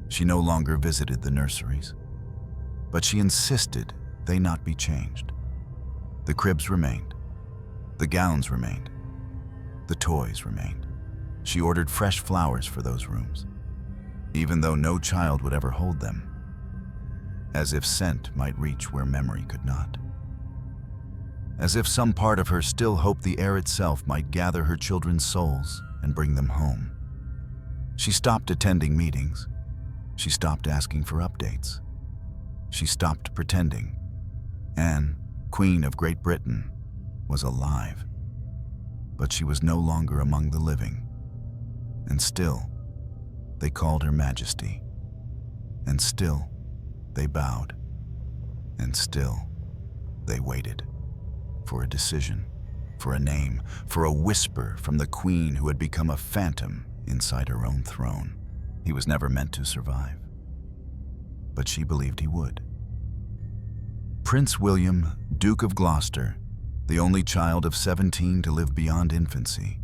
She no longer visited the nurseries. But she insisted they not be changed. The cribs remained. The gowns remained. The toys remained. She ordered fresh flowers for those rooms, even though no child would ever hold them, as if scent might reach where memory could not. as if some part of her still hoped the air itself might gather her children's souls and bring them home. She stopped attending meetings. She stopped asking for updates. She stopped pretending. Anne, Queen of Great Britain, was alive. But she was no longer among the living. And still, they called her Majesty. And still, they bowed. And still, they waited. For a decision, for a name, for a whisper from the Queen who had become a phantom inside her own throne. He was never meant to survive. But she believed he would. Prince William, Duke of Gloucester, the only child of 17 to live beyond infancy,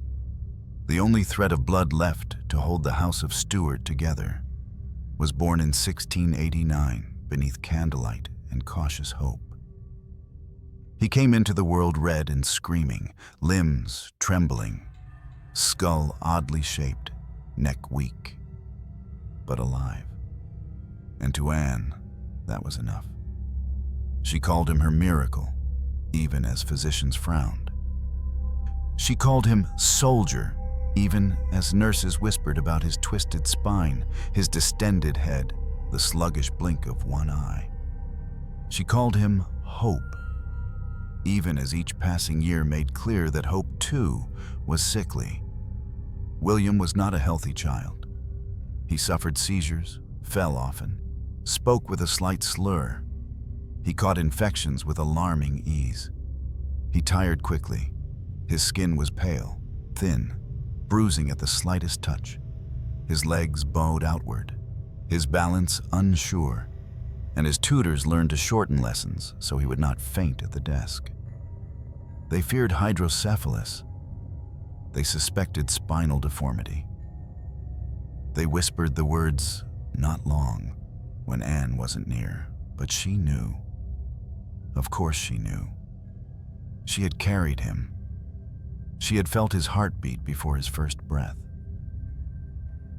the only thread of blood left to hold the House of Stuart together, was born in 1689 beneath candlelight and cautious hope. He came into the world red and screaming, limbs trembling, skull oddly shaped, neck weak, but alive. And to Anne, that was enough. She called him her miracle, even as physicians frowned. She called him soldier, even as nurses whispered about his twisted spine, his distended head, the sluggish blink of one eye. She called him hope, even as each passing year made clear that hope, too, was sickly. William was not a healthy child. He suffered seizures, fell often, spoke with a slight slur. He caught infections with alarming ease. He tired quickly. His skin was pale, thin, bruising at the slightest touch. His legs bowed outward, his balance unsure, and his tutors learned to shorten lessons so he would not faint at the desk. They feared hydrocephalus. They suspected spinal deformity. They whispered the words, "not long," when Anne wasn't near, but she knew. Of course she knew. She had carried him. She had felt his heartbeat before his first breath.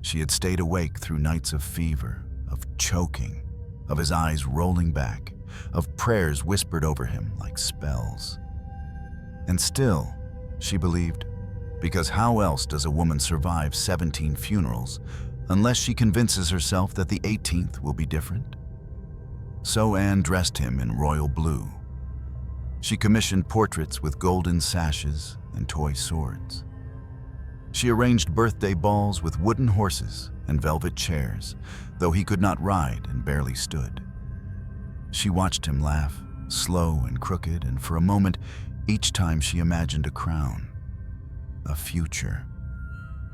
She had stayed awake through nights of fever, of choking, of his eyes rolling back, of prayers whispered over him like spells. And still, she believed, because how else does a woman survive 17 funerals unless she convinces herself that the 18th will be different? So Anne dressed him in royal blue. She commissioned portraits with golden sashes and toy swords. She arranged birthday balls with wooden horses and velvet chairs, though he could not ride and barely stood. She watched him laugh, slow and crooked, and for a moment, each time she imagined a crown, a future,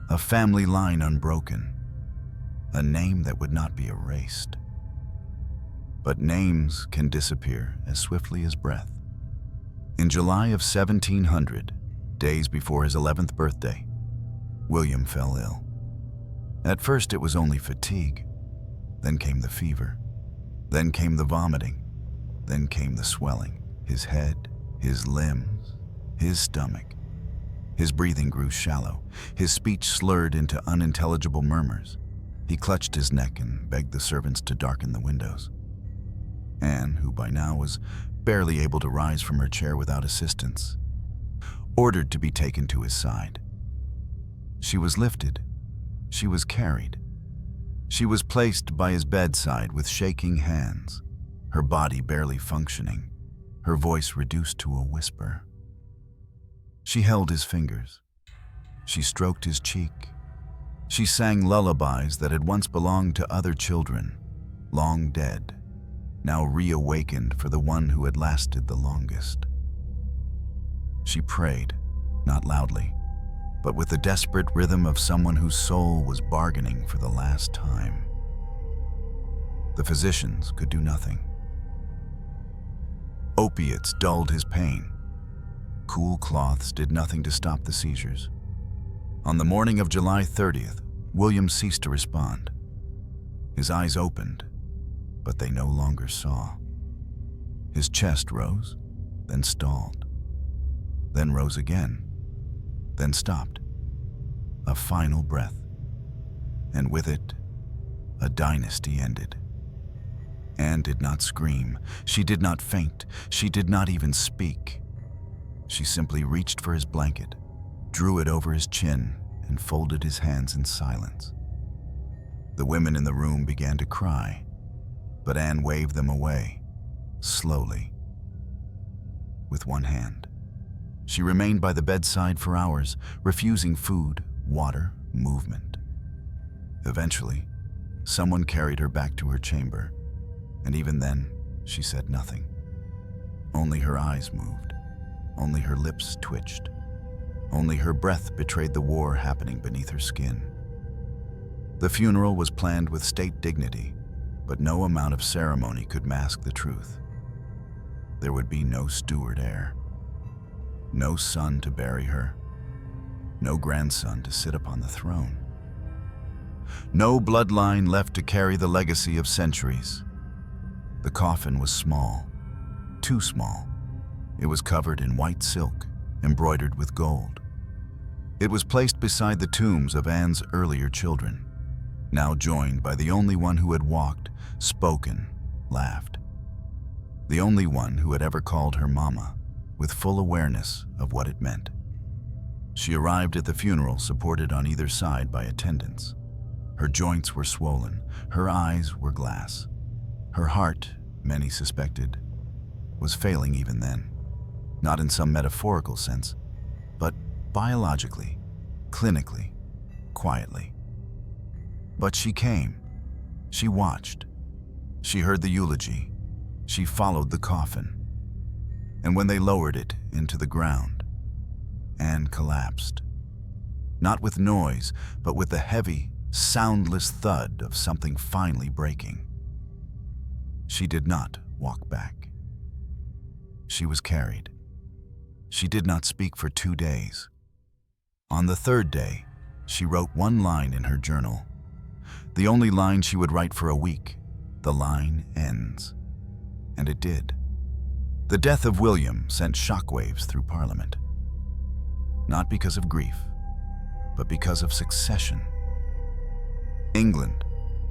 a family line unbroken, a name that would not be erased. But names can disappear as swiftly as breath. In July of 1700, days before his 11th birthday, William fell ill. At first it was only fatigue, then came the fever, then came the vomiting, then came the swelling. His head, his limbs, his stomach. His breathing grew shallow, his speech slurred into unintelligible murmurs. He clutched his neck and begged the servants to darken the windows. Anne, who by now was barely able to rise from her chair without assistance, ordered to be taken to his side. She was lifted. She was carried. She was placed by his bedside with shaking hands, her body barely functioning, her voice reduced to a whisper. She held his fingers. She stroked his cheek. She sang lullabies that had once belonged to other children, long dead, now reawakened for the one who had lasted the longest. She prayed, not loudly, but with the desperate rhythm of someone whose soul was bargaining for the last time. The physicians could do nothing. Opiates dulled his pain. Cool cloths did nothing to stop the seizures. On the morning of July 30th, William ceased to respond. His eyes opened, but they no longer saw. His chest rose, then stalled, then rose again, then stopped. A final breath, and with it, a dynasty ended. Anne did not scream, she did not faint, she did not even speak. She simply reached for his blanket, drew it over his chin, and folded his hands in silence. The women in the room began to cry, but Anne waved them away, slowly, with one hand. She remained by the bedside for hours, refusing food, water, movement. Eventually, someone carried her back to her chamber, and even then, she said nothing. Only her eyes moved, only her lips twitched, only her breath betrayed the war happening beneath her skin. The funeral was planned with state dignity, but no amount of ceremony could mask the truth. There would be no Stuart heir, no son to bury her, no grandson to sit upon the throne. No bloodline left to carry the legacy of centuries. The coffin was small, too small. It was covered in white silk, embroidered with gold. It was placed beside the tombs of Anne's earlier children, now joined by the only one who had walked, spoken, laughed. The only one who had ever called her mama, with full awareness of what it meant. She arrived at the funeral supported on either side by attendants. Her joints were swollen, her eyes were glass. Her heart, many suspected, was failing even then, not in some metaphorical sense, but biologically, clinically, quietly. But she came, she watched, she heard the eulogy, she followed the coffin. And when they lowered it into the ground, Anne collapsed. Not with noise, but with the heavy, soundless thud of something finally breaking. She did not walk back. She was carried. She did not speak for 2 days. On the 3rd day, she wrote one line in her journal. The only line she would write for a week. The line ends. And it did. The death of William sent shockwaves through Parliament. Not because of grief, but because of succession. England,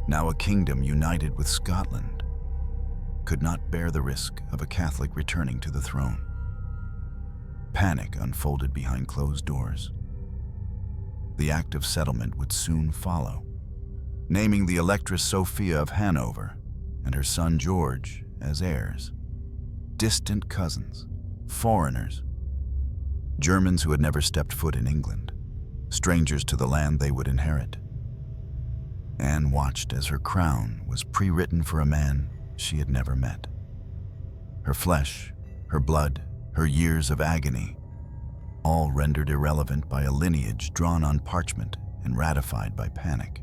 now a kingdom united with Scotland, could not bear the risk of a Catholic returning to the throne. Panic unfolded behind closed doors. The Act of Settlement would soon follow, naming the Electress Sophia of Hanover and her son George as heirs. Distant cousins, foreigners, Germans who had never stepped foot in England, strangers to the land they would inherit. Anne watched as her crown was pre-written for a man she had never met. Her flesh, her blood, her years of agony, all rendered irrelevant by a lineage drawn on parchment and ratified by panic.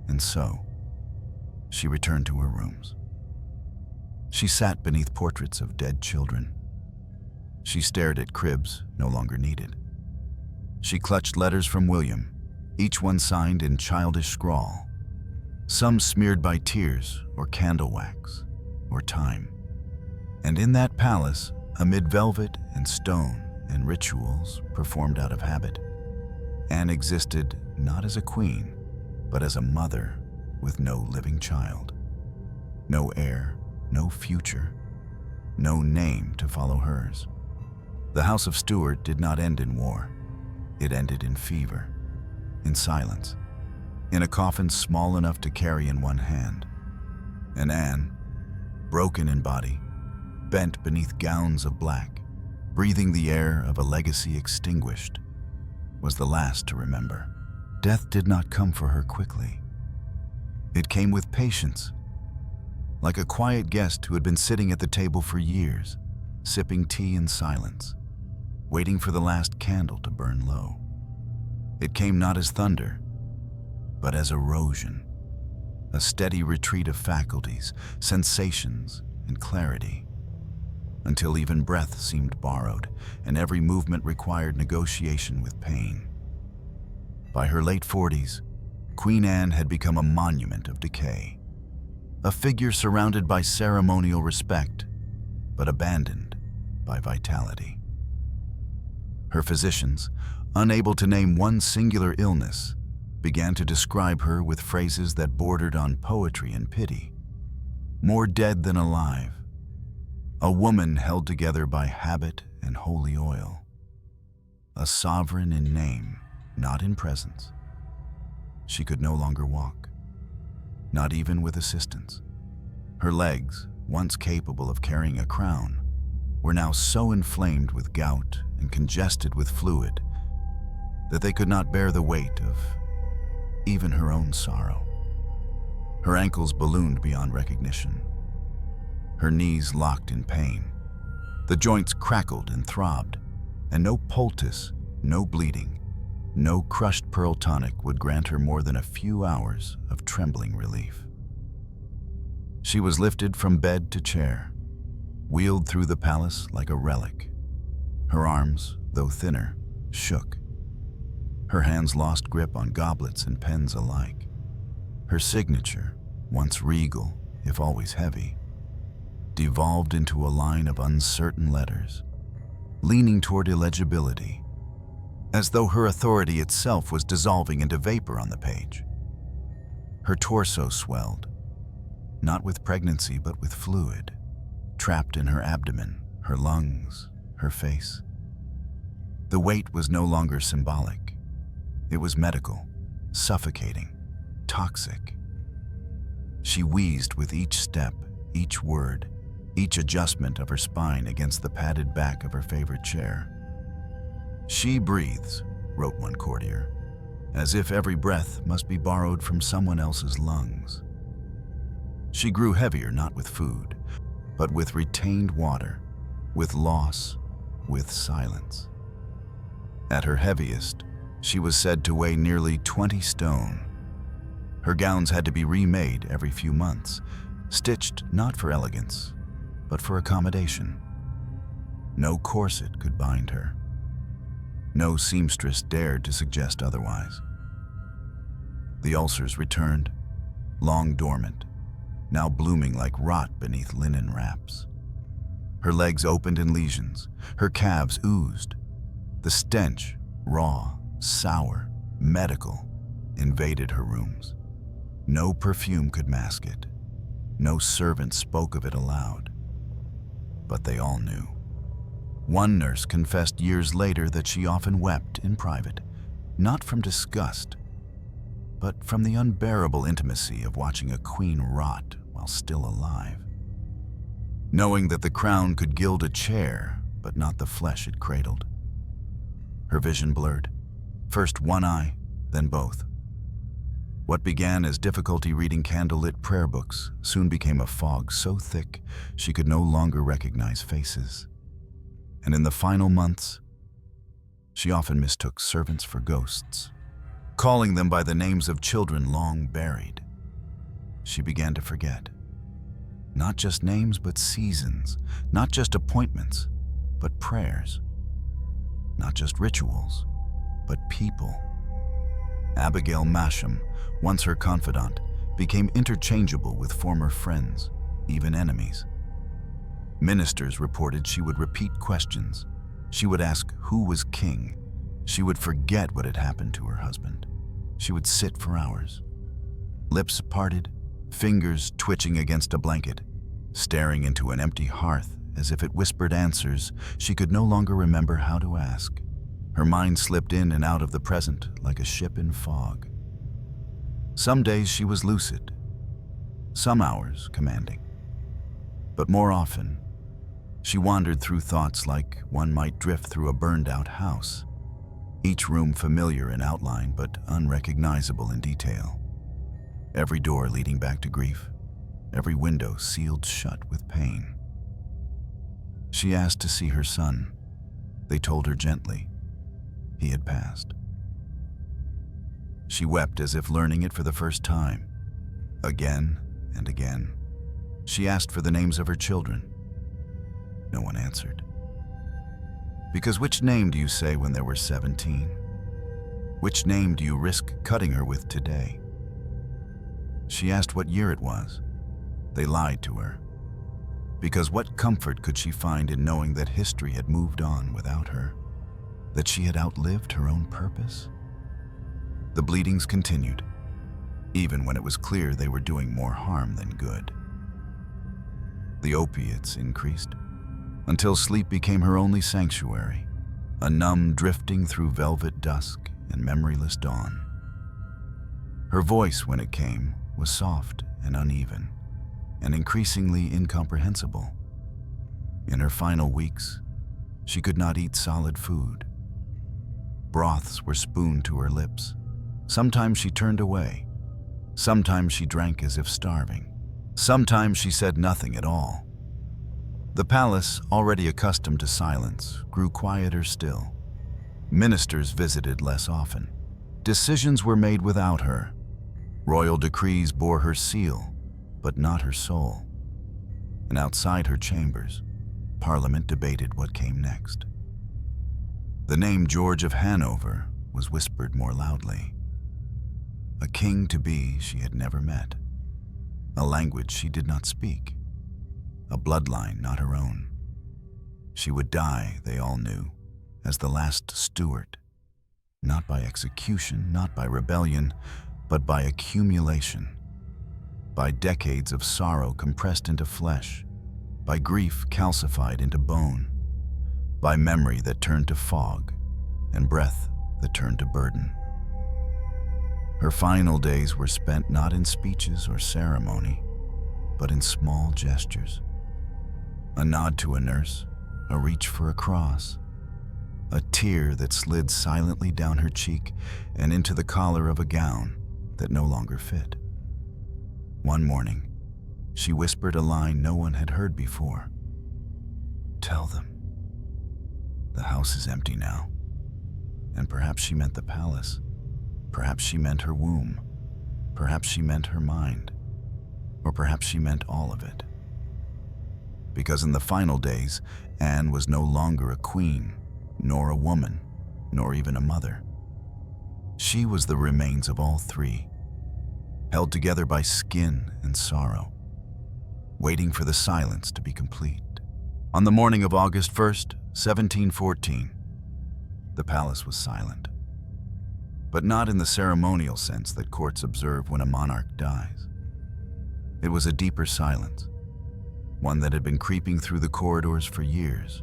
And so, she returned to her rooms. She sat beneath portraits of dead children. She stared at cribs no longer needed. She clutched letters from William, each one signed in childish scrawl, some smeared by tears or candle wax or time. And in that palace, amid velvet and stone and rituals performed out of habit, Anne existed not as a queen, but as a mother with no living child. No heir, no future, no name to follow hers. The House of Stuart did not end in war. It ended in fever, in silence, in a coffin small enough to carry in one hand. And Anne, broken in body, bent beneath gowns of black, breathing the air of a legacy extinguished, was the last to remember. Death did not come for her quickly. It came with patience, like a quiet guest who had been sitting at the table for years, sipping tea in silence, waiting for the last candle to burn low. It came not as thunder, but as erosion, a steady retreat of faculties, sensations, and clarity, until even breath seemed borrowed and every movement required negotiation with pain. By her late 40s, Queen Anne had become a monument of decay, a figure surrounded by ceremonial respect, but abandoned by vitality. Her physicians, unable to name one singular illness, began to describe her with phrases that bordered on poetry and pity. More dead than alive, a woman held together by habit and holy oil. A sovereign in name, not in presence. She could no longer walk, not even with assistance. Her legs, once capable of carrying a crown, were now so inflamed with gout and congested with fluid that they could not bear the weight of even her own sorrow. Her ankles ballooned beyond recognition. Her knees locked in pain. The joints crackled and throbbed, and no poultice, no bleeding, no crushed pearl tonic would grant her more than a few hours of trembling relief. She was lifted from bed to chair, wheeled through the palace like a relic. Her arms, though thinner, shook. Her hands lost grip on goblets and pens alike. Her signature, once regal, if always heavy, devolved into a line of uncertain letters, leaning toward illegibility, as though her authority itself was dissolving into vapor on the page. Her torso swelled, not with pregnancy but with fluid, trapped in her abdomen, her lungs, her face. The weight was no longer symbolic. It was medical, suffocating, toxic. She wheezed with each step, each word, each adjustment of her spine against the padded back of her favorite chair. "She breathes," wrote one courtier, "as if every breath must be borrowed from someone else's lungs." She grew heavier not with food, but with retained water, with loss, with silence. At her heaviest, she was said to weigh nearly 20 stone. Her gowns had to be remade every few months, stitched not for elegance, but for accommodation. No corset could bind her. No seamstress dared to suggest otherwise. The ulcers returned, long dormant, now blooming like rot beneath linen wraps. Her legs opened in lesions, her calves oozed. The stench, raw, sour, medical, invaded her rooms. No perfume could mask it. No servant spoke of it aloud. But they all knew. One nurse confessed years later that she often wept in private, not from disgust, but from the unbearable intimacy of watching a queen rot while still alive. Knowing that the crown could gild a chair, but not the flesh it cradled. Her vision blurred, first one eye, then both. What began as difficulty reading candlelit prayer books soon became a fog so thick she could no longer recognize faces. And in the final months, she often mistook servants for ghosts, calling them by the names of children long buried. She began to forget. Not just names, but seasons. Not just appointments, but prayers. Not just rituals, but people. Abigail Masham, once her confidant, became interchangeable with former friends, even enemies. Ministers reported she would repeat questions. She would ask who was king. She would forget what had happened to her husband. She would sit for hours, lips parted, fingers twitching against a blanket, staring into an empty hearth as if it whispered answers she could no longer remember how to ask. Her mind slipped in and out of the present like a ship in fog. Some days she was lucid, some hours commanding. But more often, she wandered through thoughts like one might drift through a burned-out house, each room familiar in outline but unrecognizable in detail. Every door leading back to grief, every window sealed shut with pain. She asked to see her son. They told her gently. He had passed. She wept as if learning it for the first time. Again and again. She asked for the names of her children. No one answered. Because which name do you say when there were 17? Which name do you risk cutting her with today? She asked what year it was. They lied to her. Because what comfort could she find in knowing that history had moved on without her? That she had outlived her own purpose? The bleedings continued, even when it was clear they were doing more harm than good. The opiates increased. until sleep became her only sanctuary, a numb drifting through velvet dusk and memoryless dawn. Her voice, when it came, was soft and uneven, and increasingly incomprehensible. In her final weeks, she could not eat solid food. Broths were spooned to her lips. Sometimes she turned away. Sometimes she drank as if starving. Sometimes she said nothing at all. The palace, already accustomed to silence, grew quieter still. Ministers visited less often. Decisions were made without her. Royal decrees bore her seal, but not her soul. And outside her chambers, Parliament debated what came next. The name George of Hanover was whispered more loudly. A king-to-be she had never met. A language she did not speak. A bloodline not her own. She would die, they all knew, as the last Stuart, not by execution, not by rebellion, but by accumulation, by decades of sorrow compressed into flesh, by grief calcified into bone, by memory that turned to fog, and breath that turned to burden. Her final days were spent not in speeches or ceremony, but in small gestures. A nod to a nurse, a reach for a cross, a tear that slid silently down her cheek and into the collar of a gown that no longer fit. One morning, she whispered a line no one had heard before. "Tell them. The house is empty now." And perhaps she meant the palace. Perhaps she meant her womb. Perhaps she meant her mind. Or perhaps she meant all of it. Because in the final days, Anne was no longer a queen, nor a woman, nor even a mother. She was the remains of all three, held together by skin and sorrow, waiting for the silence to be complete. On the morning of August 1st, 1714, the palace was silent. But not in the ceremonial sense that courts observe when a monarch dies. It was a deeper silence, one that had been creeping through the corridors for years,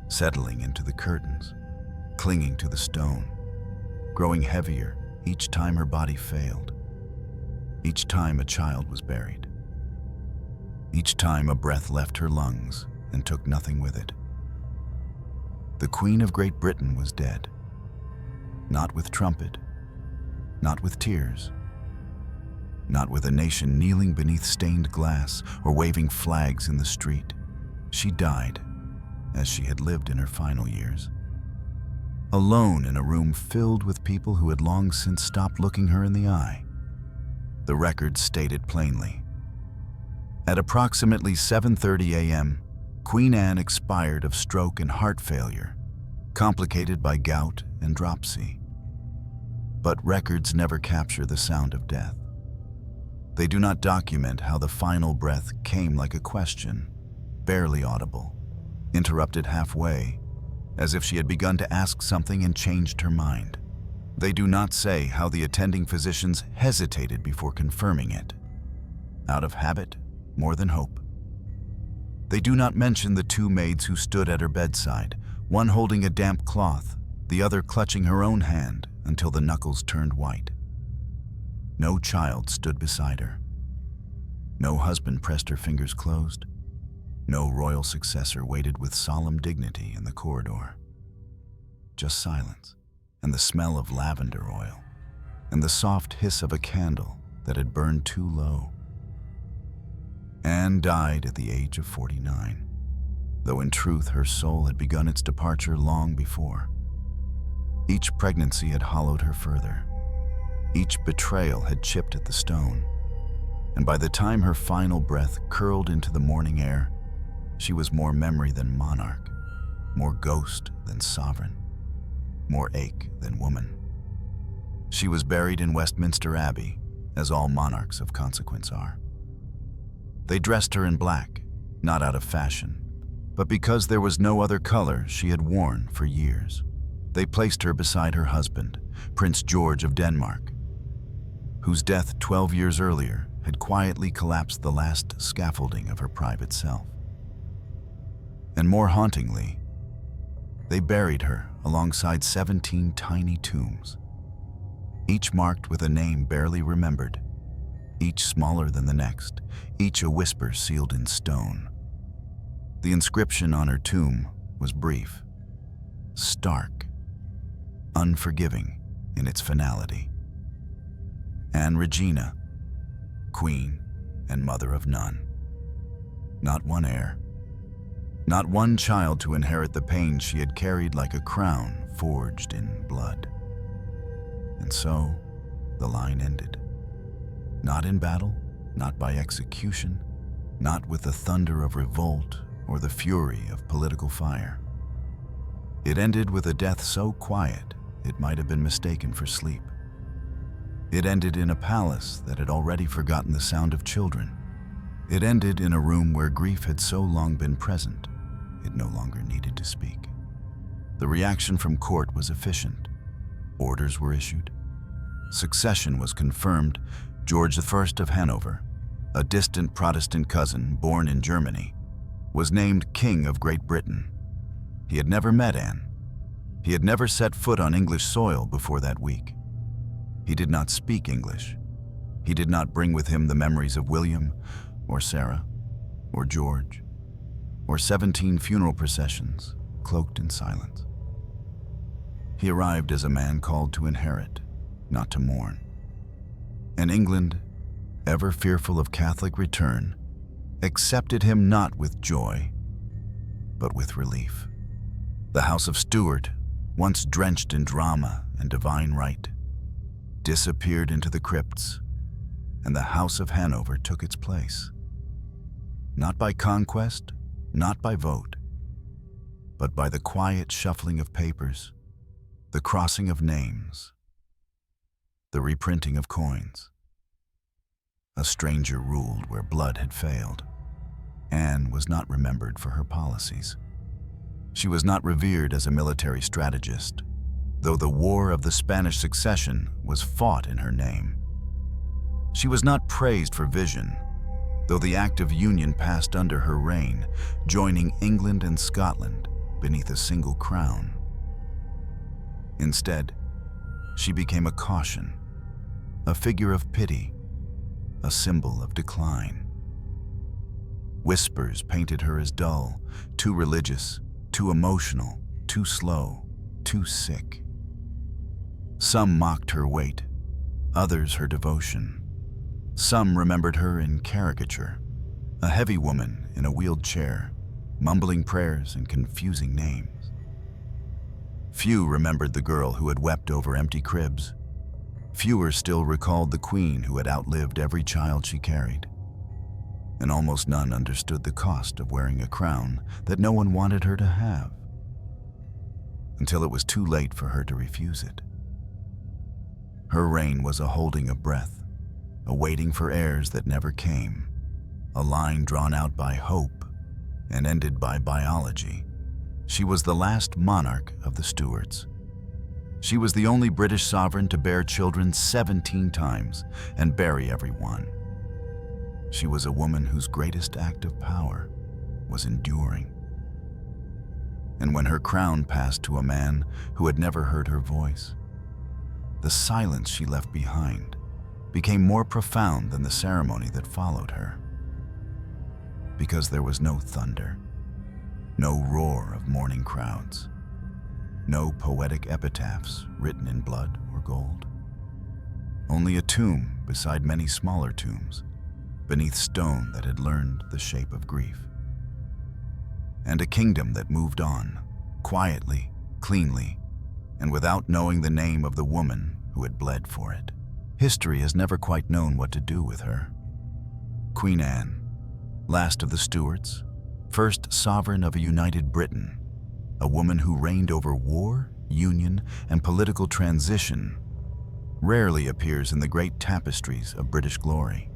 settling into the curtains, clinging to the stone, growing heavier each time her body failed, each time a child was buried, each time a breath left her lungs and took nothing with it. The Queen of Great Britain was dead, not with trumpet, not with tears, not with a nation kneeling beneath stained glass or waving flags in the street. She died as she had lived in her final years, alone in a room filled with people who had long since stopped looking her in the eye. The records stated plainly. At approximately 7:30 a.m., Queen Anne expired of stroke and heart failure, complicated by gout and dropsy. But records never capture the sound of death. They do not document how the final breath came like a question, barely audible, interrupted halfway, as if she had begun to ask something and changed her mind. They do not say how the attending physicians hesitated before confirming it, out of habit more than hope. They do not mention the two maids who stood at her bedside, one holding a damp cloth, the other clutching her own hand until the knuckles turned white. No child stood beside her. No husband pressed her fingers closed. No royal successor waited with solemn dignity in the corridor. Just silence, and the smell of lavender oil, and the soft hiss of a candle that had burned too low. Anne died at the age of 49, though in truth her soul had begun its departure long before. Each pregnancy had hollowed her further. Each betrayal had chipped at the stone, and by the time her final breath curled into the morning air, she was more memory than monarch, more ghost than sovereign, more ache than woman. She was buried in Westminster Abbey, as all monarchs of consequence are. They dressed her in black, not out of fashion, but because there was no other color she had worn for years. They placed her beside her husband, Prince George of Denmark, whose death 12 years earlier had quietly collapsed the last scaffolding of her private self. And more hauntingly, they buried her alongside 17 tiny tombs, each marked with a name barely remembered, each smaller than the next, each a whisper sealed in stone. The inscription on her tomb was brief, stark, unforgiving in its finality. Anne Regina, Queen and Mother of none. Not one heir, not one child to inherit the pain she had carried like a crown forged in blood. And so, the line ended. Not in battle, not by execution, not with the thunder of revolt or the fury of political fire. It ended with a death so quiet it might have been mistaken for sleep. It ended in a palace that had already forgotten the sound of children. It ended in a room where grief had so long been present, it no longer needed to speak. The reaction from court was efficient. Orders were issued. Succession was confirmed. George I of Hanover, a distant Protestant cousin born in Germany, was named King of Great Britain. He had never met Anne. He had never set foot on English soil before that week. He did not speak English. He did not bring with him the memories of William, or Sarah, or George, or 17 funeral processions cloaked in silence. He arrived as a man called to inherit, not to mourn. And England, ever fearful of Catholic return, accepted him not with joy, but with relief. The House of Stuart, once drenched in drama and divine rite, disappeared into the crypts, and the House of Hanover took its place. Not by conquest, not by vote, but by the quiet shuffling of papers, the crossing of names, the reprinting of coins. A stranger ruled where blood had failed. Anne was not remembered for her policies. She was not revered as a military strategist, though the War of the Spanish Succession was fought in her name. She was not praised for vision, though the Act of Union passed under her reign, joining England and Scotland beneath a single crown. Instead, she became a caution, a figure of pity, a symbol of decline. Whispers painted her as dull, too religious, too emotional, too slow, too sick. Some mocked her weight, others her devotion. Some remembered her in caricature, a heavy woman in a wheeled chair, mumbling prayers and confusing names. Few remembered the girl who had wept over empty cribs. Fewer still recalled the queen who had outlived every child she carried. And almost none understood the cost of wearing a crown that no one wanted her to have, until it was too late for her to refuse it. Her reign was a holding of breath, a waiting for heirs that never came, a line drawn out by hope and ended by biology. She was the last monarch of the Stuarts. She was the only British sovereign to bear children 17 times and bury every one. She was a woman whose greatest act of power was enduring. And when her crown passed to a man who had never heard her voice, the silence she left behind became more profound than the ceremony that followed her. Because there was no thunder, no roar of mourning crowds, no poetic epitaphs written in blood or gold. Only a tomb beside many smaller tombs, beneath stone that had learned the shape of grief. And a kingdom that moved on, quietly, cleanly, and without knowing the name of the woman who had bled for it. History has never quite known what to do with her. Queen Anne, last of the Stuarts, first sovereign of a united Britain, a woman who reigned over war, union, and political transition, rarely appears in the great tapestries of British glory.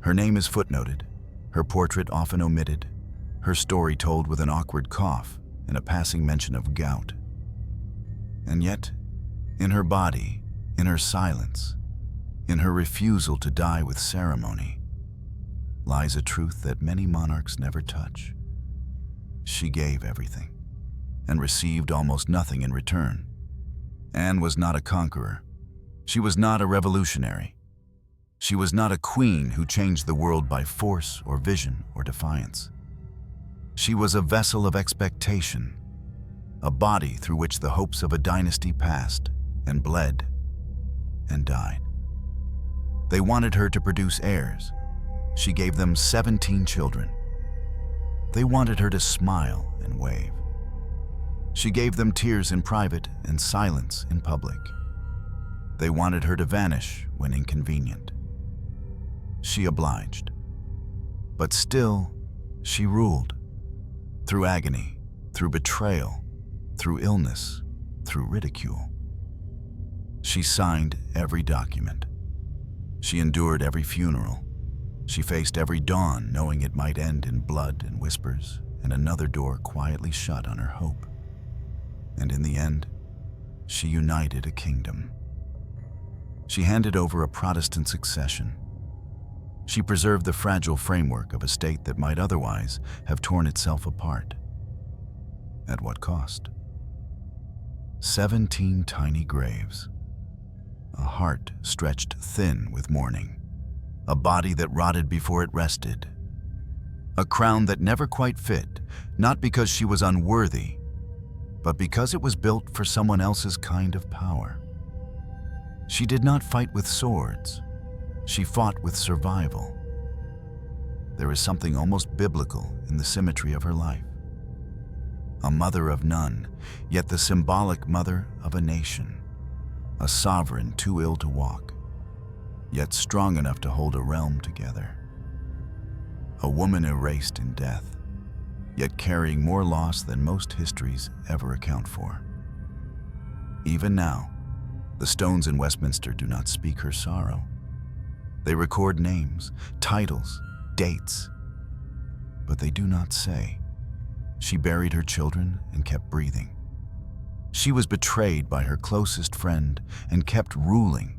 Her name is footnoted, her portrait often omitted, her story told with an awkward cough and a passing mention of gout. And yet, in her body, in her silence, in her refusal to die with ceremony, lies a truth that many monarchs never touch. she gave everything and received almost nothing in return. Anne was not a conqueror. She was not a revolutionary. She was not a queen who changed the world by force or vision or defiance. She was a vessel of expectation, a body through which the hopes of a dynasty passed and bled and died. They wanted her to produce heirs. She gave them 17 children. They wanted her to smile and wave. She gave them tears in private and silence in public. They wanted her to vanish when inconvenient. She obliged. But still, she ruled. Through agony, through betrayal, through illness, through ridicule. She signed every document. She endured every funeral. She faced every dawn knowing it might end in blood and whispers and another door quietly shut on her hope. And in the end, she united a kingdom. She handed over a Protestant succession. She preserved the fragile framework of a state that might otherwise have torn itself apart. At what cost? 17 tiny graves. A heart stretched thin with mourning. A body that rotted before it rested. A crown that never quite fit, not because she was unworthy, but because it was built for someone else's kind of power. She did not fight with swords. She fought with survival. There is something almost biblical in the symmetry of her life. A mother of none, yet the symbolic mother of a nation. A sovereign too ill to walk, yet strong enough to hold a realm together. A woman erased in death, yet carrying more loss than most histories ever account for. Even now, the stones in Westminster do not speak her sorrow. They record names, titles, dates, but they do not say, she buried her children and kept breathing. She was betrayed by her closest friend and kept ruling.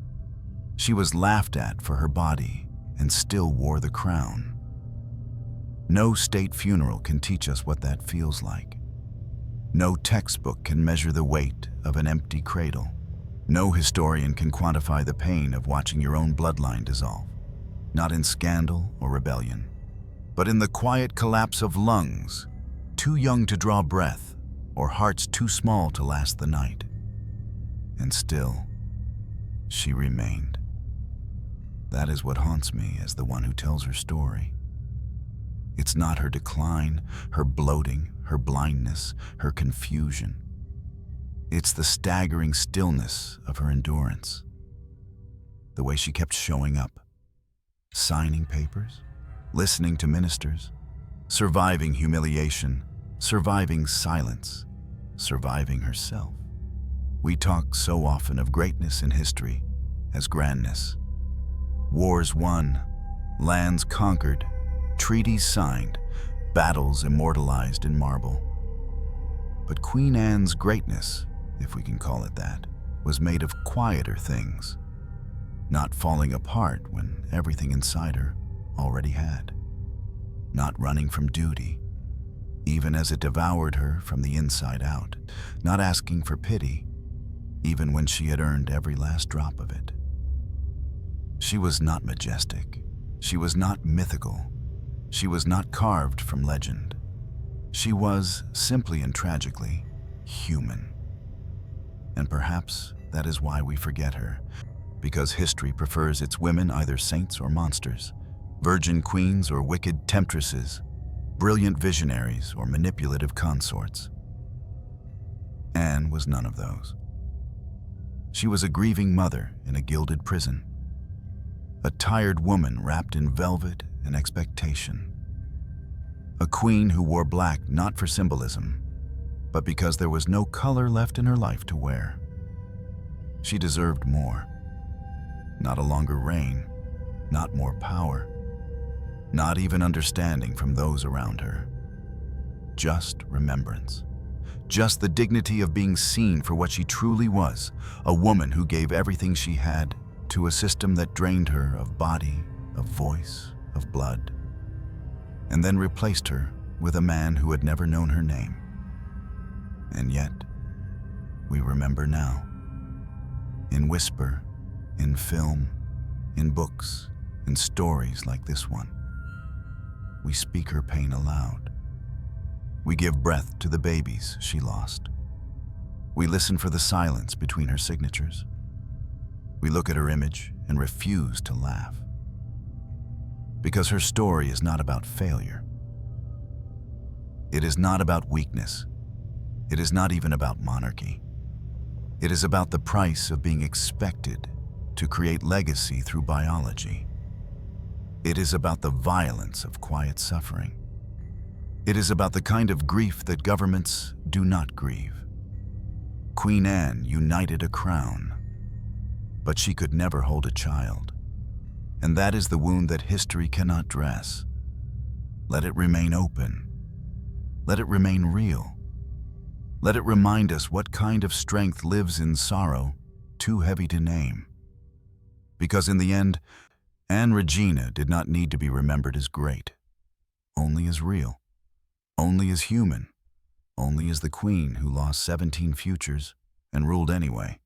She was laughed at for her body and still wore the crown. No state funeral can teach us what that feels like. No textbook can measure the weight of an empty cradle. No historian can quantify the pain of watching your own bloodline dissolve, not in scandal or rebellion, but in the quiet collapse of lungs, too young to draw breath, or hearts too small to last the night. And still, she remained. That is what haunts me as the one who tells her story. It's not her decline, her bloating, her blindness, her confusion. It's the staggering stillness of her endurance. The way she kept showing up, signing papers, listening to ministers, surviving humiliation, surviving silence, surviving herself. We talk so often of greatness in history as grandness. Wars won, lands conquered, treaties signed, battles immortalized in marble. But Queen Anne's greatness, if we can call it that, was made of quieter things, not falling apart when everything inside her already had, not running from duty, even as it devoured her from the inside out, not asking for pity, even when she had earned every last drop of it. She was not majestic. She was not mythical. She was not carved from legend. She was, simply and tragically, human. And perhaps that is why we forget her, because history prefers its women either saints or monsters, virgin queens or wicked temptresses, brilliant visionaries or manipulative consorts. Anne was none of those. She was a grieving mother in a gilded prison, a tired woman wrapped in velvet and expectation, a queen who wore black not for symbolism, but because there was no color left in her life to wear. She deserved more. Not a longer reign, not more power, not even understanding from those around her. Just remembrance. Just the dignity of being seen for what she truly was, a woman who gave everything she had to a system that drained her of body, of voice, of blood, and then replaced her with a man who had never known her name. And yet, we remember now. In whisper, in film, in books, in stories like this one. We speak her pain aloud. We give breath to the babies she lost. We listen for the silence between her signatures. We look at her image and refuse to laugh. Because her story is not about failure. It is not about weakness. It is not even about monarchy. It is about the price of being expected to create legacy through biology. It is about the violence of quiet suffering. It is about the kind of grief that governments do not grieve. Queen Anne united a crown, but she could never hold a child. And that is the wound that history cannot dress. Let it remain open. Let it remain real. Let it remind us what kind of strength lives in sorrow too heavy to name. Because in the end, Anne Regina did not need to be remembered as great, only as real, only as human, only as the queen who lost 17 futures and ruled anyway.